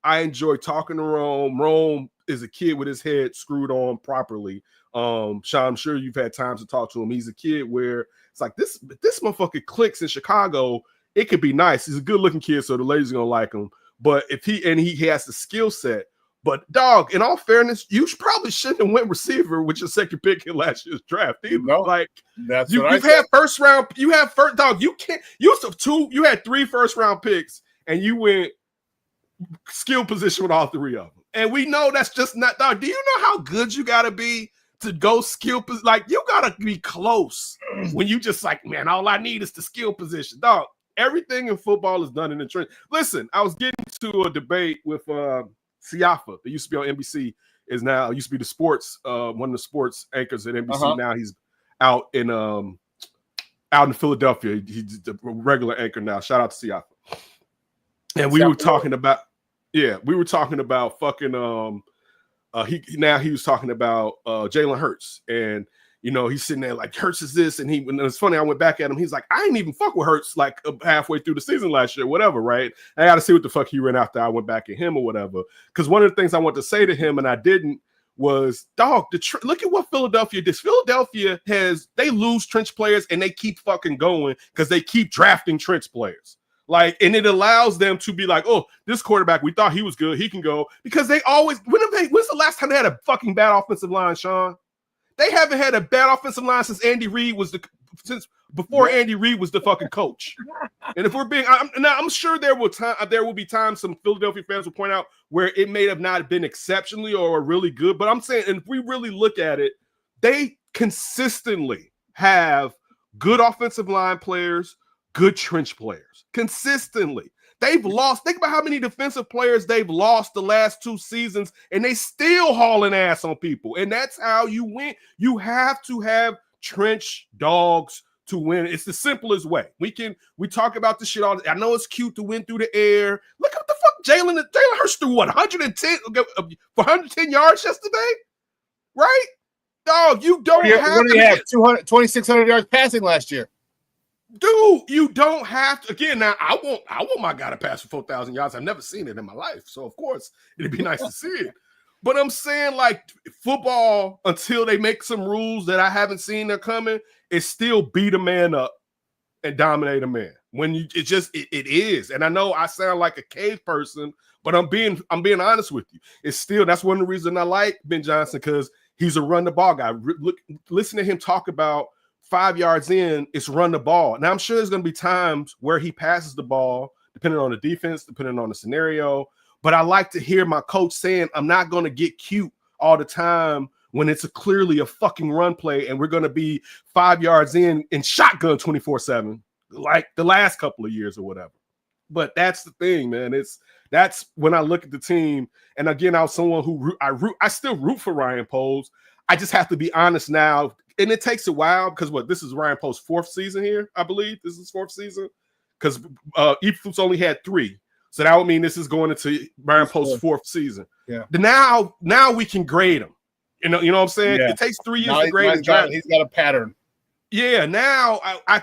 I enjoy talking to Rome. Rome is a kid with his head screwed on properly. Shawn, I'm sure you've had times to talk to him. He's a kid where it's like, this motherfucker clicks in Chicago. It could be nice. He's a good looking kid, so the ladies are gonna like him. But he has the skill set. But dog, in all fairness, you probably shouldn't have went receiver with your second pick in last year's draft either. No, like, that's you've what had first round. You have first dog. You can't. You had 3 first round picks, and you went skill position with all 3 of them. And we know that's just not, dog. Do you know how good you got to be to go skill position? Like, you got to be close when you just like, man, all I need is the skill position. Dog, everything in football is done in the trench. Listen, I was getting to a debate with Siafa, that used to be on NBC, used to be the sports, one of the sports anchors at NBC. Now he's out in Philadelphia. He's the regular anchor now. Shout out to Siafa. And we were talking about fucking he was talking about Jalen Hurts, and he's sitting there like, Hurts is this, and it's funny, I went back at him, he's like, I ain't even fuck with Hurts like halfway through the season last year, whatever, right? I got to see what the fuck he ran after I went back at him or whatever, because one of the things I wanted to say to him and I didn't was, dog, look at what Philadelphia did. Philadelphia they lose trench players and they keep fucking going because they keep drafting trench players. Like, and it allows them to be like, oh, this quarterback, we thought he was good, he can go. Because they always, when's the last time they had a fucking bad offensive line, Shawn? They haven't had a bad offensive line since Andy Reid was the since before Andy Reid was the fucking coach. And if we're being, I'm sure there will be times some Philadelphia fans will point out where it may have not been exceptionally or really good. But I'm saying, and if we really look at it, they consistently have good offensive line players, good trench players, consistently. They've lost. Think about how many defensive players they've lost the last 2 seasons, and they still hauling ass on people. And that's how you win. You have to have trench dogs to win. It's the simplest way. We talk about this shit all. I know it's cute to win through the air. Look at what the fuck Jalen Hurts threw 110 for 110 yards yesterday, right? Dog, you don't have. What do you have? 2,600 yards passing last year. Dude, you don't have to. Again, now I want my guy to pass for 4,000 yards. I've never seen it in my life, so of course it'd be nice to see it. But I'm saying, like, football, until they make some rules that I haven't seen they're coming, is still beat a man up and dominate a man. When it is. And I know I sound like a cave person, but I'm being honest with you. It's still, that's one of the reasons I like Ben Johnson, because he's a run the ball guy. Listen to him talk about 5 yards in, it's run the ball. Now, I'm sure there's going to be times where he passes the ball, depending on the defense, depending on the scenario. But I like to hear my coach saying, I'm not going to get cute all the time when it's clearly a fucking run play and we're going to be 5 yards in shotgun 24/7, like the last couple of years or whatever. But that's the thing, man. That's when I look at the team. And again, I was someone who I still root for Ryan Poles. I just have to be honest now. And it takes a while because this is Ryan Poles' 4th season here, I believe. This is 4th season because Eberflus only had 3. So that would mean this is going into Ryan Poles' 4th season. Yeah. Now we can grade him. You know what I'm saying? Yeah. It takes 3 years to grade him. He's got a pattern. Yeah, now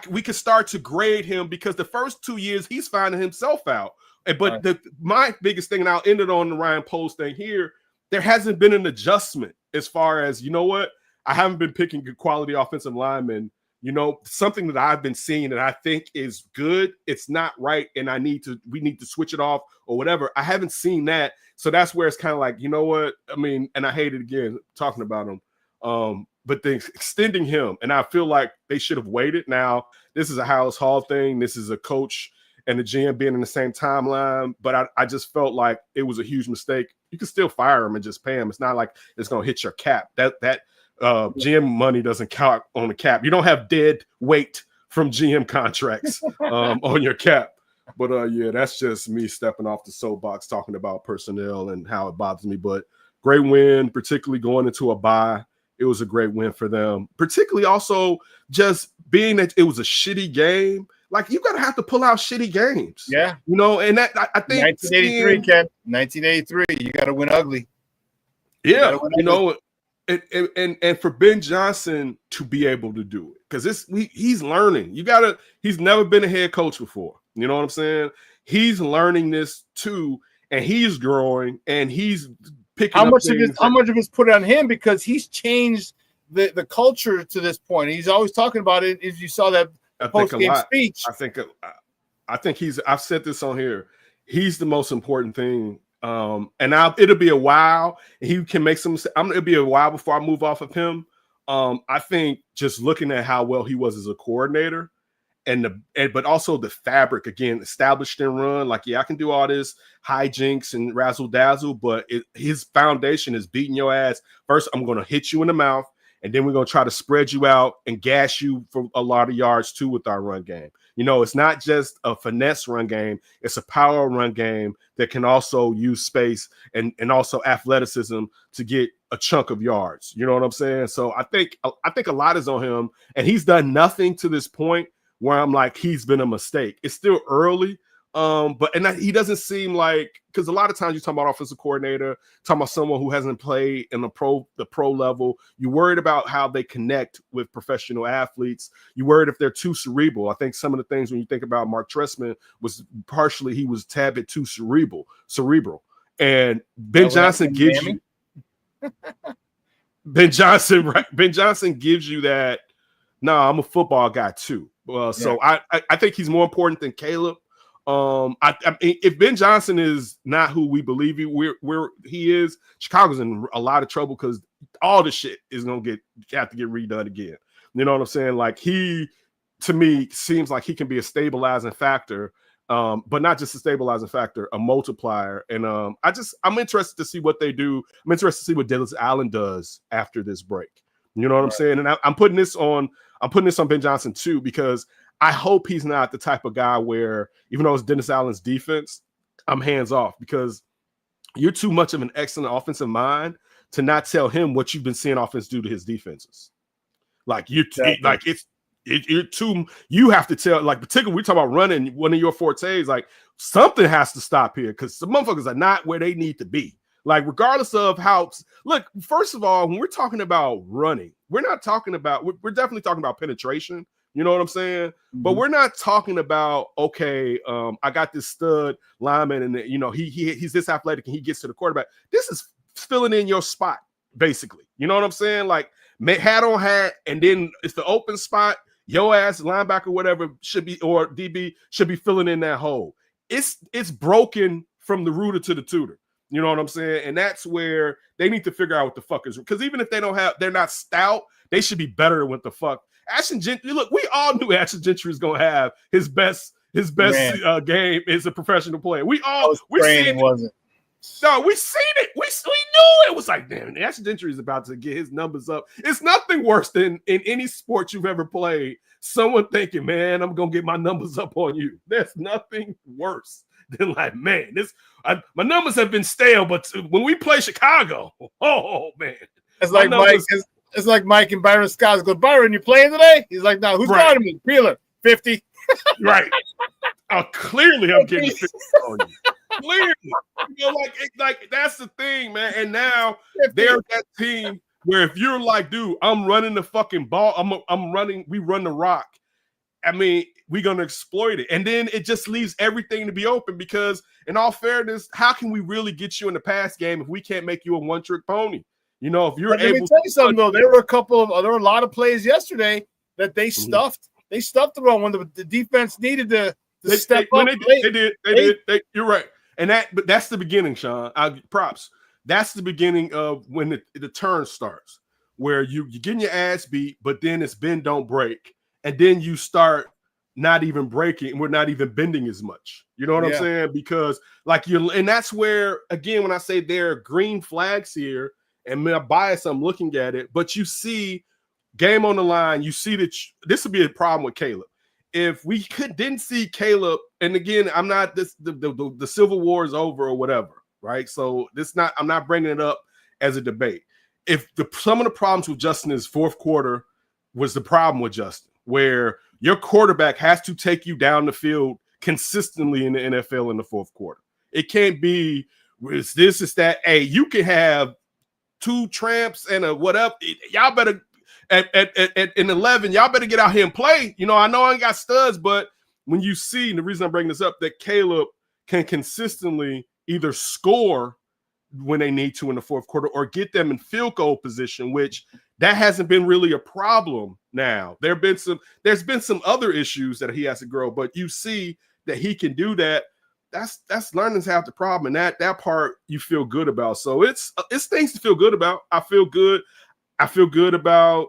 we can start to grade him because the first 2 years he's finding himself out. But my biggest thing, and I'll end it on the Ryan Poles thing here, there hasn't been an adjustment as far as, you know what? I haven't been picking good quality offensive linemen. You know, something that I've been seeing that I think is good, it's not right, and we need to switch it off or whatever. I haven't seen that. So that's where it's kind of like, you know what? I mean, and I hate it again talking about him. But then extending him, and I feel like they should have waited. Now, this is a House Hall thing. This is a coach and the GM being in the same timeline. But I just felt like it was a huge mistake. You can still fire him and just pay him. It's not like it's going to hit your cap. That GM money doesn't count on the cap. You don't have dead weight from GM contracts on your cap. But yeah, that's just me stepping off the soapbox talking about personnel and how it bothers me. But great win, particularly going into a bye. It was a great win for them. Particularly also just being that it was a shitty game. Like, you gotta have to pull out shitty games. Yeah. You know, and that I think 1983, Ken. 1983. You gotta win ugly. Yeah, you know. And for Ben Johnson to be able to do it, because he's learning. He's never been a head coach before. You know what I'm saying? He's learning this too, and he's growing, and he's picking how up much of it's put on him because he's changed the culture to this point. He's always talking about it. As you saw that post-game speech, I think I've said this on here. He's the most important thing. And it'll be a while. He can make some. It'll be a while before I move off of him. I think just looking at how well he was as a coordinator, but also the fabric again, established and run. Like, yeah, I can do all this hijinks and razzle dazzle, but his foundation is beating your ass. First, I'm going to hit you in the mouth, and then we're going to try to spread you out and gas you for a lot of yards too with our run game. You know, it's not just a finesse run game. It's a power run game that can also use space and also athleticism to get a chunk of yards. You know what I'm saying? So I think a lot is on him, and he's done nothing to this point where I'm like, he's been a mistake. It's still early. He doesn't seem like, because a lot of times you talk about offensive coordinator, talking about someone who hasn't played in the pro level. You're worried about how they connect with professional athletes. You're worried if they're too cerebral. I think some of the things when you think about Mark Trestman was partially he was a tad bit too cerebral. And Ben Johnson gives you Ben Johnson gives you that. No, I'm a football guy too. So I think he's more important than Caleb. I mean, if Ben Johnson is not who we believe he is, Chicago's in a lot of trouble because all the shit is gonna have to get redone again. You know what I'm saying? Like, he to me, seems like he can be a stabilizing factor, but not just a stabilizing factor, a multiplier. And I'm interested to see what they do. I'm interested to see what Dennis Allen does after this break. You know what I'm saying? And I'm putting this on Ben Johnson too, because I hope he's not the type of guy where, even though it's Dennis Allen's defense, I'm hands off, because you're too much of an excellent offensive mind to not tell him what you've been seeing offense do to his defenses. Like you're too. You have to tell. Like particularly, we talk about running. One of your fortes, like something has to stop here, because the motherfuckers are not where they need to be. Like regardless of how. Look, first of all, when we're talking about running, we're not talking about. We're definitely talking about penetration. You know what I'm saying? Mm-hmm. But we're not talking about, okay, I got this stud lineman, and he's this athletic and he gets to the quarterback. This is filling in your spot, basically. You know what I'm saying? Like hat on hat, and then it's the open spot. Your ass linebacker, whatever, should be, or DB should be filling in that hole. It's broken from the rooter to the tutor. You know what I'm saying? And that's where they need to figure out what the fuck is, because even if they're not stout, they should be better than what the fuck. Ashton Gentry, look, we all knew Ashton Gentry was gonna have his best game as a professional player. We seen it. No, we seen it. We knew it was like, damn, Ashton Gentry is about to get his numbers up. It's nothing worse than in any sport you've ever played, someone thinking, man, I'm gonna get my numbers up on you. There's nothing worse than like, man, my numbers have been stale, but when we play Chicago, oh man, it's like Mike. It's like Mike and Byron Scott go, Byron, you playing today? He's like, no, who's guarding me? Peeler, 50. Right. Clearly I'm getting 50 on you. Clearly. Like that's the thing, man. And now they're that team where if you're like, dude, I'm running the fucking ball, we run the rock. I mean, we're gonna exploit it. And then it just leaves everything to be open, because in all fairness, how can we really get you in the pass game if we can't make you a one-trick pony? You know, if you're able. Let me tell you something though. There were a lot of plays yesterday that they stuffed. They stuffed the run when the defense needed to step up. They did. You're right. But that's the beginning, Shawn. Props. That's the beginning of when the turn starts, where you're getting your ass beat, but then it's bend, don't break, and then you start not even breaking, and we're not even bending as much. You know what I'm saying? Because and that's where, again, when I say there are green flags here. And my bias, I'm looking at it, but you see game on the line. You see that this would be a problem with Caleb. If we didn't see Caleb, and again, I'm not the Civil War is over or whatever, right? So I'm not bringing it up as a debate. If some of the problems with Justin is fourth quarter was the problem with Justin, where your quarterback has to take you down the field consistently in the NFL in the fourth quarter. It can't be it's this, it's that. Hey, you can have two tramps and a whatever. Y'all better at 11. Y'all better get out here and play. You know, I know I ain't got studs, but when you see, and the reason I'm bringing this up, that Caleb can consistently either score when they need to in the fourth quarter or get them in field goal position, which that hasn't been really a problem now. There's been some other issues that he has to grow, but you see that he can do that. That's learning's half the problem, and that part you feel good about. So it's things to feel good about. I feel good about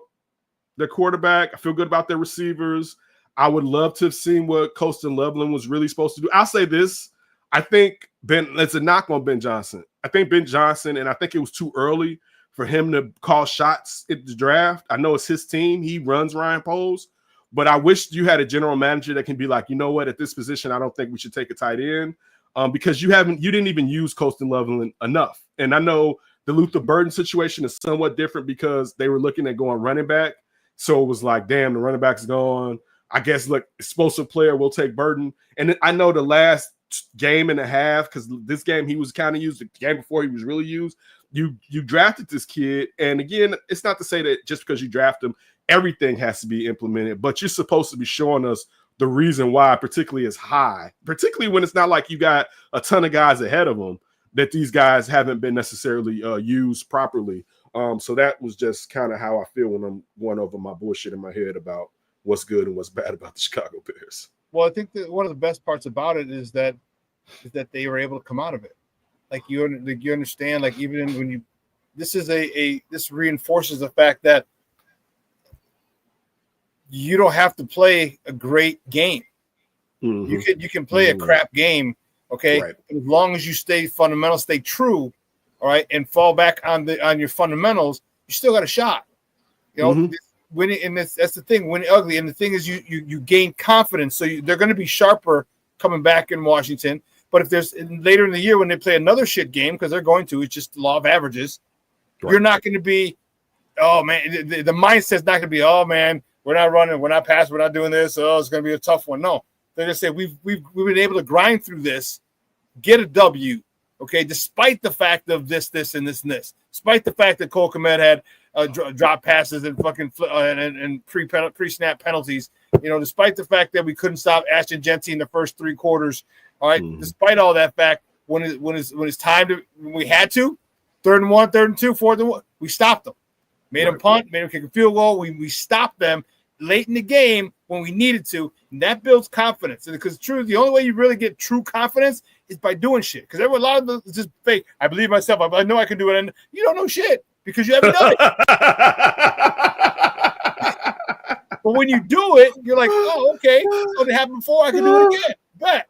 their quarterback. I feel good about their receivers. I would love to have seen what Colston Loveland was really supposed to do. I'll say this. I think it's a knock on Ben Johnson. I think Ben Johnson, and I think it was too early for him to call shots at the draft. I know it's his team. He runs Ryan Poles. But I wish you had a general manager that can be like, you know what, at this position, I don't think we should take a tight end, because you didn't even use Colston Loveland enough. And I know the Luther Burden situation is somewhat different because they were looking at going running back. So it was like, damn, the running back's gone. I guess, look, explosive player, we'll take Burden. And I know the last game and a half, because this game he was kind of used, the game before he was really used, you drafted this kid. And again, it's not to say that just because you draft him, everything has to be implemented, but you're supposed to be showing us the reason why, particularly is high, particularly when it's not like you got a ton of guys ahead of them that these guys haven't been necessarily used properly. So that was just kind of how I feel when I'm going over my bullshit in my head about what's good and what's bad about the Chicago Bears. Well, I think that one of the best parts about it is that they were able to come out of it. Like you understand, like even when this reinforces the fact that you don't have to play a great game. Mm-hmm. You can play a crap game, okay? Right. As long as you stay true, all right, and fall back on your fundamentals, you still got a shot. You know, winning, and that's the thing, winning ugly. And the thing is, you gain confidence, so they're going to be sharper coming back in Washington. But if there's later in the year when they play another shit game, because they're going to, it's just the law of averages. Right. You're not going to be, oh man, the mindset's not going to be, oh man, we're not running, we're not passing, we're not doing this. Oh, it's going to be a tough one. No, they're going to say we've been able to grind through this, get a W. Okay, despite the fact of this, and this, and this, despite the fact that Cole Kmet had drop passes and fucking and pre-snap penalties, you know, despite the fact that we couldn't stop Ashton Jeanty in the first 3 quarters, all right, despite all that fact, when it's time to, when we had to, 3rd and 1, 3rd and 2, 4th and 1, we stopped them, made them punt, made them kick a field goal, we stopped them late in the game when we needed to, and that builds confidence. And because the only way you really get true confidence is by doing shit. Because a lot of it's just fake. I believe myself. I know I can do it, and you don't know shit because you haven't done it. But when you do it, you're like, oh, okay. So it happened before. I can do it again. Bet.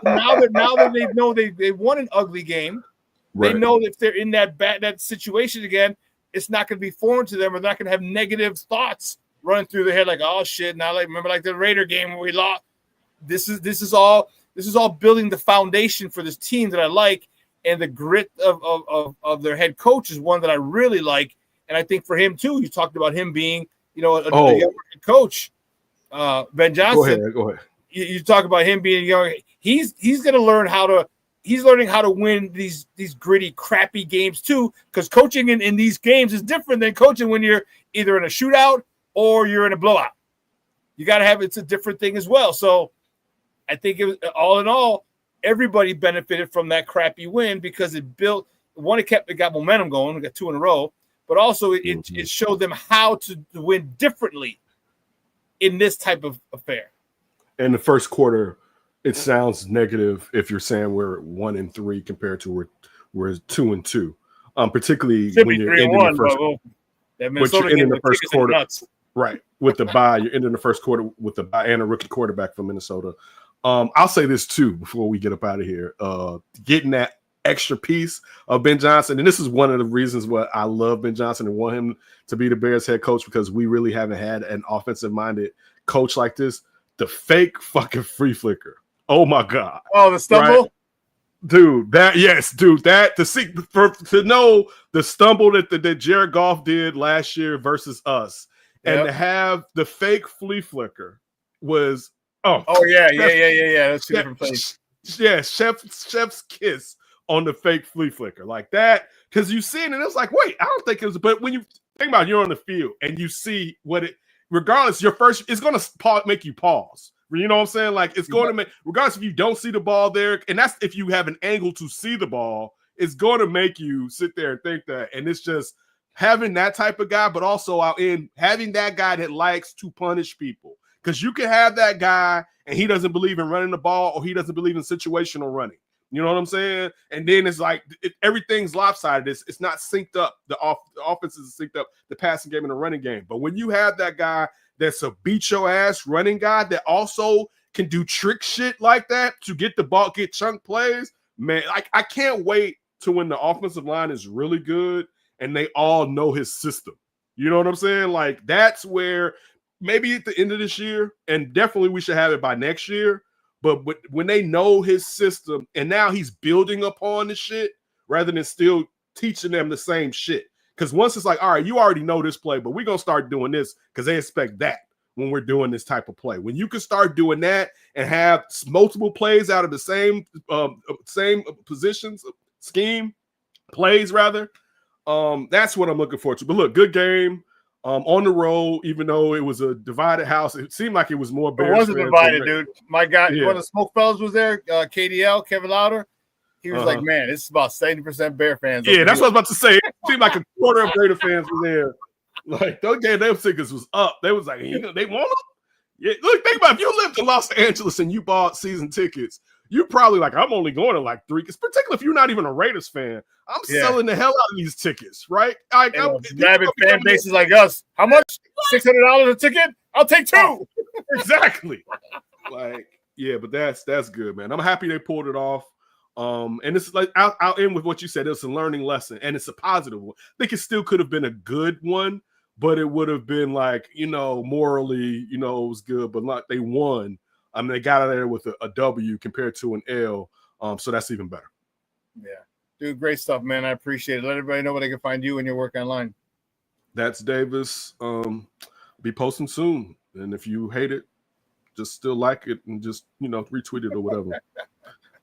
Now that they know they won an ugly game, they know that if they're in that situation again, it's not going to be foreign to them. Or they're not going to have negative thoughts running through their head like, oh shit. Now, like, remember like the Raider game where we lost. This is all building the foundation for this team that I like, and the grit of their head coach is one that I really like. And I think for him too, you talked about him being, you know, a young coach, Ben Johnson. Go ahead. You talk about him being young. He's going to learn he's learning how to win these gritty, crappy games too, because coaching in these games is different than coaching when you're either in a shootout or you're in a blowout. You got to it's a different thing as well. So I think it was, all in all, everybody benefited from that crappy win because it got momentum going. We got 2 in a row, but also it showed them how to win differently in this type of affair. In the first quarter, it sounds negative if you're saying we're 1-3 compared to we're 2-2. Particularly when you're ending the first quarter. Right. With the bye, you're ending the first quarter with the bye and a rookie quarterback from Minnesota. I'll say this too before we get up out of here. Getting that extra piece of Ben Johnson, and this is one of the reasons why I love Ben Johnson and want him to be the Bears head coach, because we really haven't had an offensive-minded coach like this. The fake fucking free flicker. Oh my God. Oh, the stumble? Right? Dude, to know the stumble that Jared Goff did last year versus us, and to have the fake flea flicker was yeah. That's 2 different plays. Yeah, chef's kiss on the fake flea flicker like that, because you see it and it's like, wait, I don't think it was. But when you think about it, you're on the field and you see what it, regardless, it's going to make you pause. You know what I'm saying? Like, it's going to make, regardless if you don't see the ball there, and that's if you have an angle to see the ball, it's going to make you sit there and think that. And it's just having that type of guy, but also having that guy that likes to punish people. Because you can have that guy and he doesn't believe in running the ball, or he doesn't believe in situational running. You know what I'm saying? And then it's like everything's lopsided. It's not synced up. The offense is synced up, the passing game and the running game. But when you have that guy that's a beat your ass running guy that also can do trick shit like that to get the ball, get chunk plays, man, I can't wait to when the offensive line is really good and they all know his system. You know what I'm saying? Like, that's where maybe at the end of this year, and definitely we should have it by next year, but when they know his system and now he's building upon the shit rather than still teaching them the same shit. Because once it's like, all right, you already know this play, but we're going to start doing this because they expect that when we're doing this type of play. When you can start doing that and have multiple plays out of the same positions, scheme, plays rather, that's what I'm looking forward to. But look, good game. On the road, even though it was a divided house, it seemed like it was more Bears. It wasn't divided, dude. My guy, one of the Smoke Fellas was there, KDL, Kevin Lauder. He was like, man, it's about 70% Bear fans. Yeah, that's what I was about to say. It seemed like a quarter of Raider fans were there. Like, those damn tickets was up. They was like, they want them? Yeah, look, think about it. If you lived in Los Angeles and you bought season tickets, you're probably like, I'm only going to like 3. Because particularly if you're not even a Raiders fan, I'm selling the hell out of these tickets, right? Rabid fan bases like us. How much? $600 a ticket. I'll take 2. Exactly. Like, yeah, but that's good, man. I'm happy they pulled it off. And it's like I'll end with what you said. It's a learning lesson, and it's a positive one. I think it still could have been a good one, but it would have been like, morally, it was good, but like they won. I mean, they got out of there with a W compared to an L. So that's even better. Yeah. Dude, great stuff, man. I appreciate it. Let everybody know where they can find you and your work online. That's Davis. Be posting soon. And if you hate it, just still like it and just, retweet it or whatever.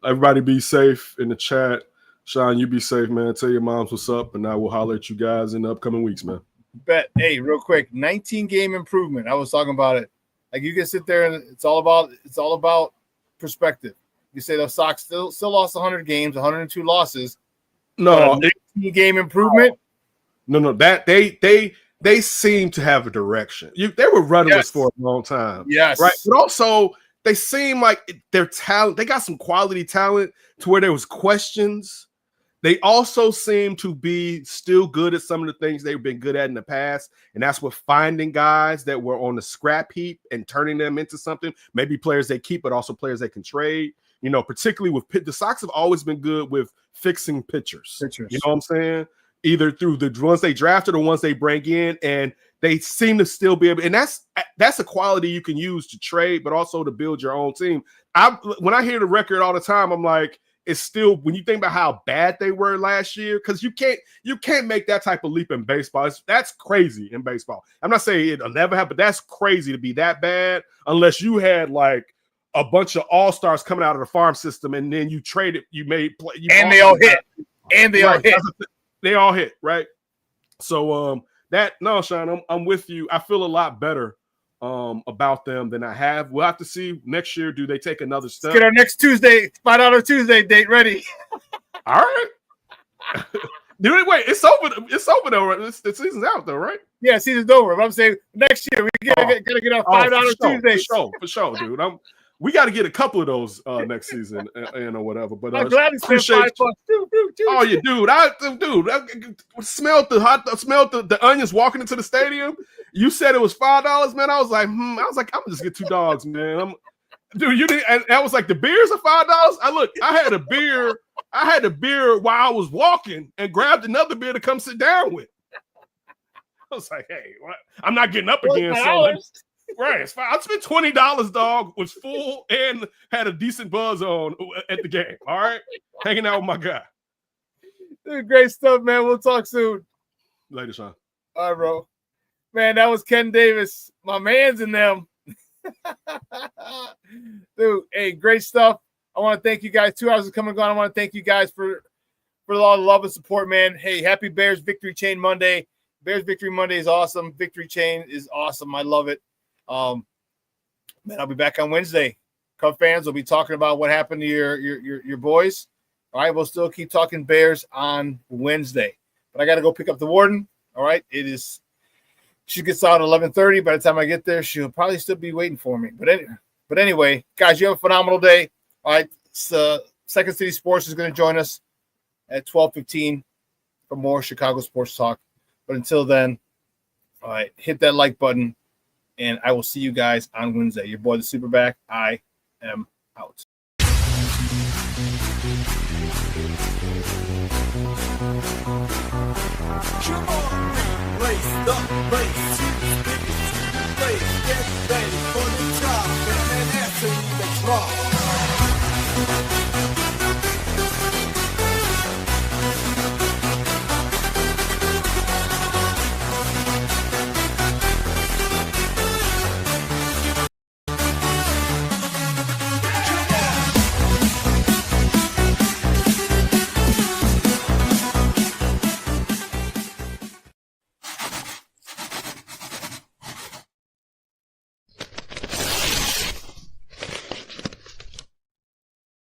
Everybody be safe in the chat. Shawn, you be safe, man. Tell your moms what's up, and I will holler at you guys in the upcoming weeks, man. Bet. Hey, real quick, 19-game improvement. I was talking about it. Like, you can sit there and it's all about perspective. You say the Sox still lost 100 games, 102 losses. No, 19-game improvement. No, that they seem to have a direction. They were rudderless for a long time. Yes, right. But also, they seem like their talent. They got some quality talent to where there was questions. They also seem to be still good at some of the things they've been good at in the past, and that's with finding guys that were on the scrap heap and turning them into something. Maybe players they keep, but also players they can trade. Particularly with the Sox have always been good with fixing pitchers. You know what I'm saying? Either through the ones they drafted or ones they bring in, and they seem to still be able. And that's a quality you can use to trade, but also to build your own team. When I hear the record all the time, I'm like, it's still, when you think about how bad they were last year, because you can't make that type of leap in baseball. That's crazy in baseball. I'm not saying it'll never happen, but that's crazy to be that bad unless you had like a bunch of all-stars coming out of the farm system, and then you traded, they all hit. And they all hit. They all hit, right? So Shawn, I'm with you. I feel a lot better about them than I have. We'll have to see next year. Do they take another step? Let's get our next Tuesday, $5 Tuesday date ready. All right. Dude, wait, it's over. It's over though. The season's out though, right? Yeah, season's over. But I'm saying next year we gotta get our $5 Tuesday. For sure, dude. We got to get a couple of those next season and or whatever. But I'm glad it's $5. Oh yeah, dude. I smelled the onions walking into the stadium. You said it was $5, man. I was like, I'm gonna just get $2, man. Dude, you didn't. And that was like the beers are $5. I had a beer while I was walking and grabbed another beer to come sit down with. I was like, hey, what? I'm not getting up again. So right, it's fine. I spent $20, dog. Was full and had a decent buzz on at the game. All right, hanging out with my guy. Dude, great stuff, man. We'll talk soon. Later, Shawn. All right, bro. Man, that was Ken Davis. My man's in them. Dude, hey, great stuff. I want to thank you guys. 2 hours of coming and gone. I want to thank you guys for a lot of love and support, man. Hey, happy Bears Victory Chain Monday. Bears Victory Monday is awesome. Victory Chain is awesome. I love it. Man, I'll be back on Wednesday. Cub fans will be talking about what happened to your boys. All right, we'll still keep talking Bears on Wednesday. But I got to go pick up the warden. All right, she gets out at 11:30. By the time I get there, she'll probably still be waiting for me. But anyway, guys, you have a phenomenal day. All right, Second City Sports is going to join us at 12:15 for more Chicago sports talk. But until then, all right, hit that like button. And I will see you guys on Wednesday. Your boy, the SuperBack. I am out. Come on, race the race.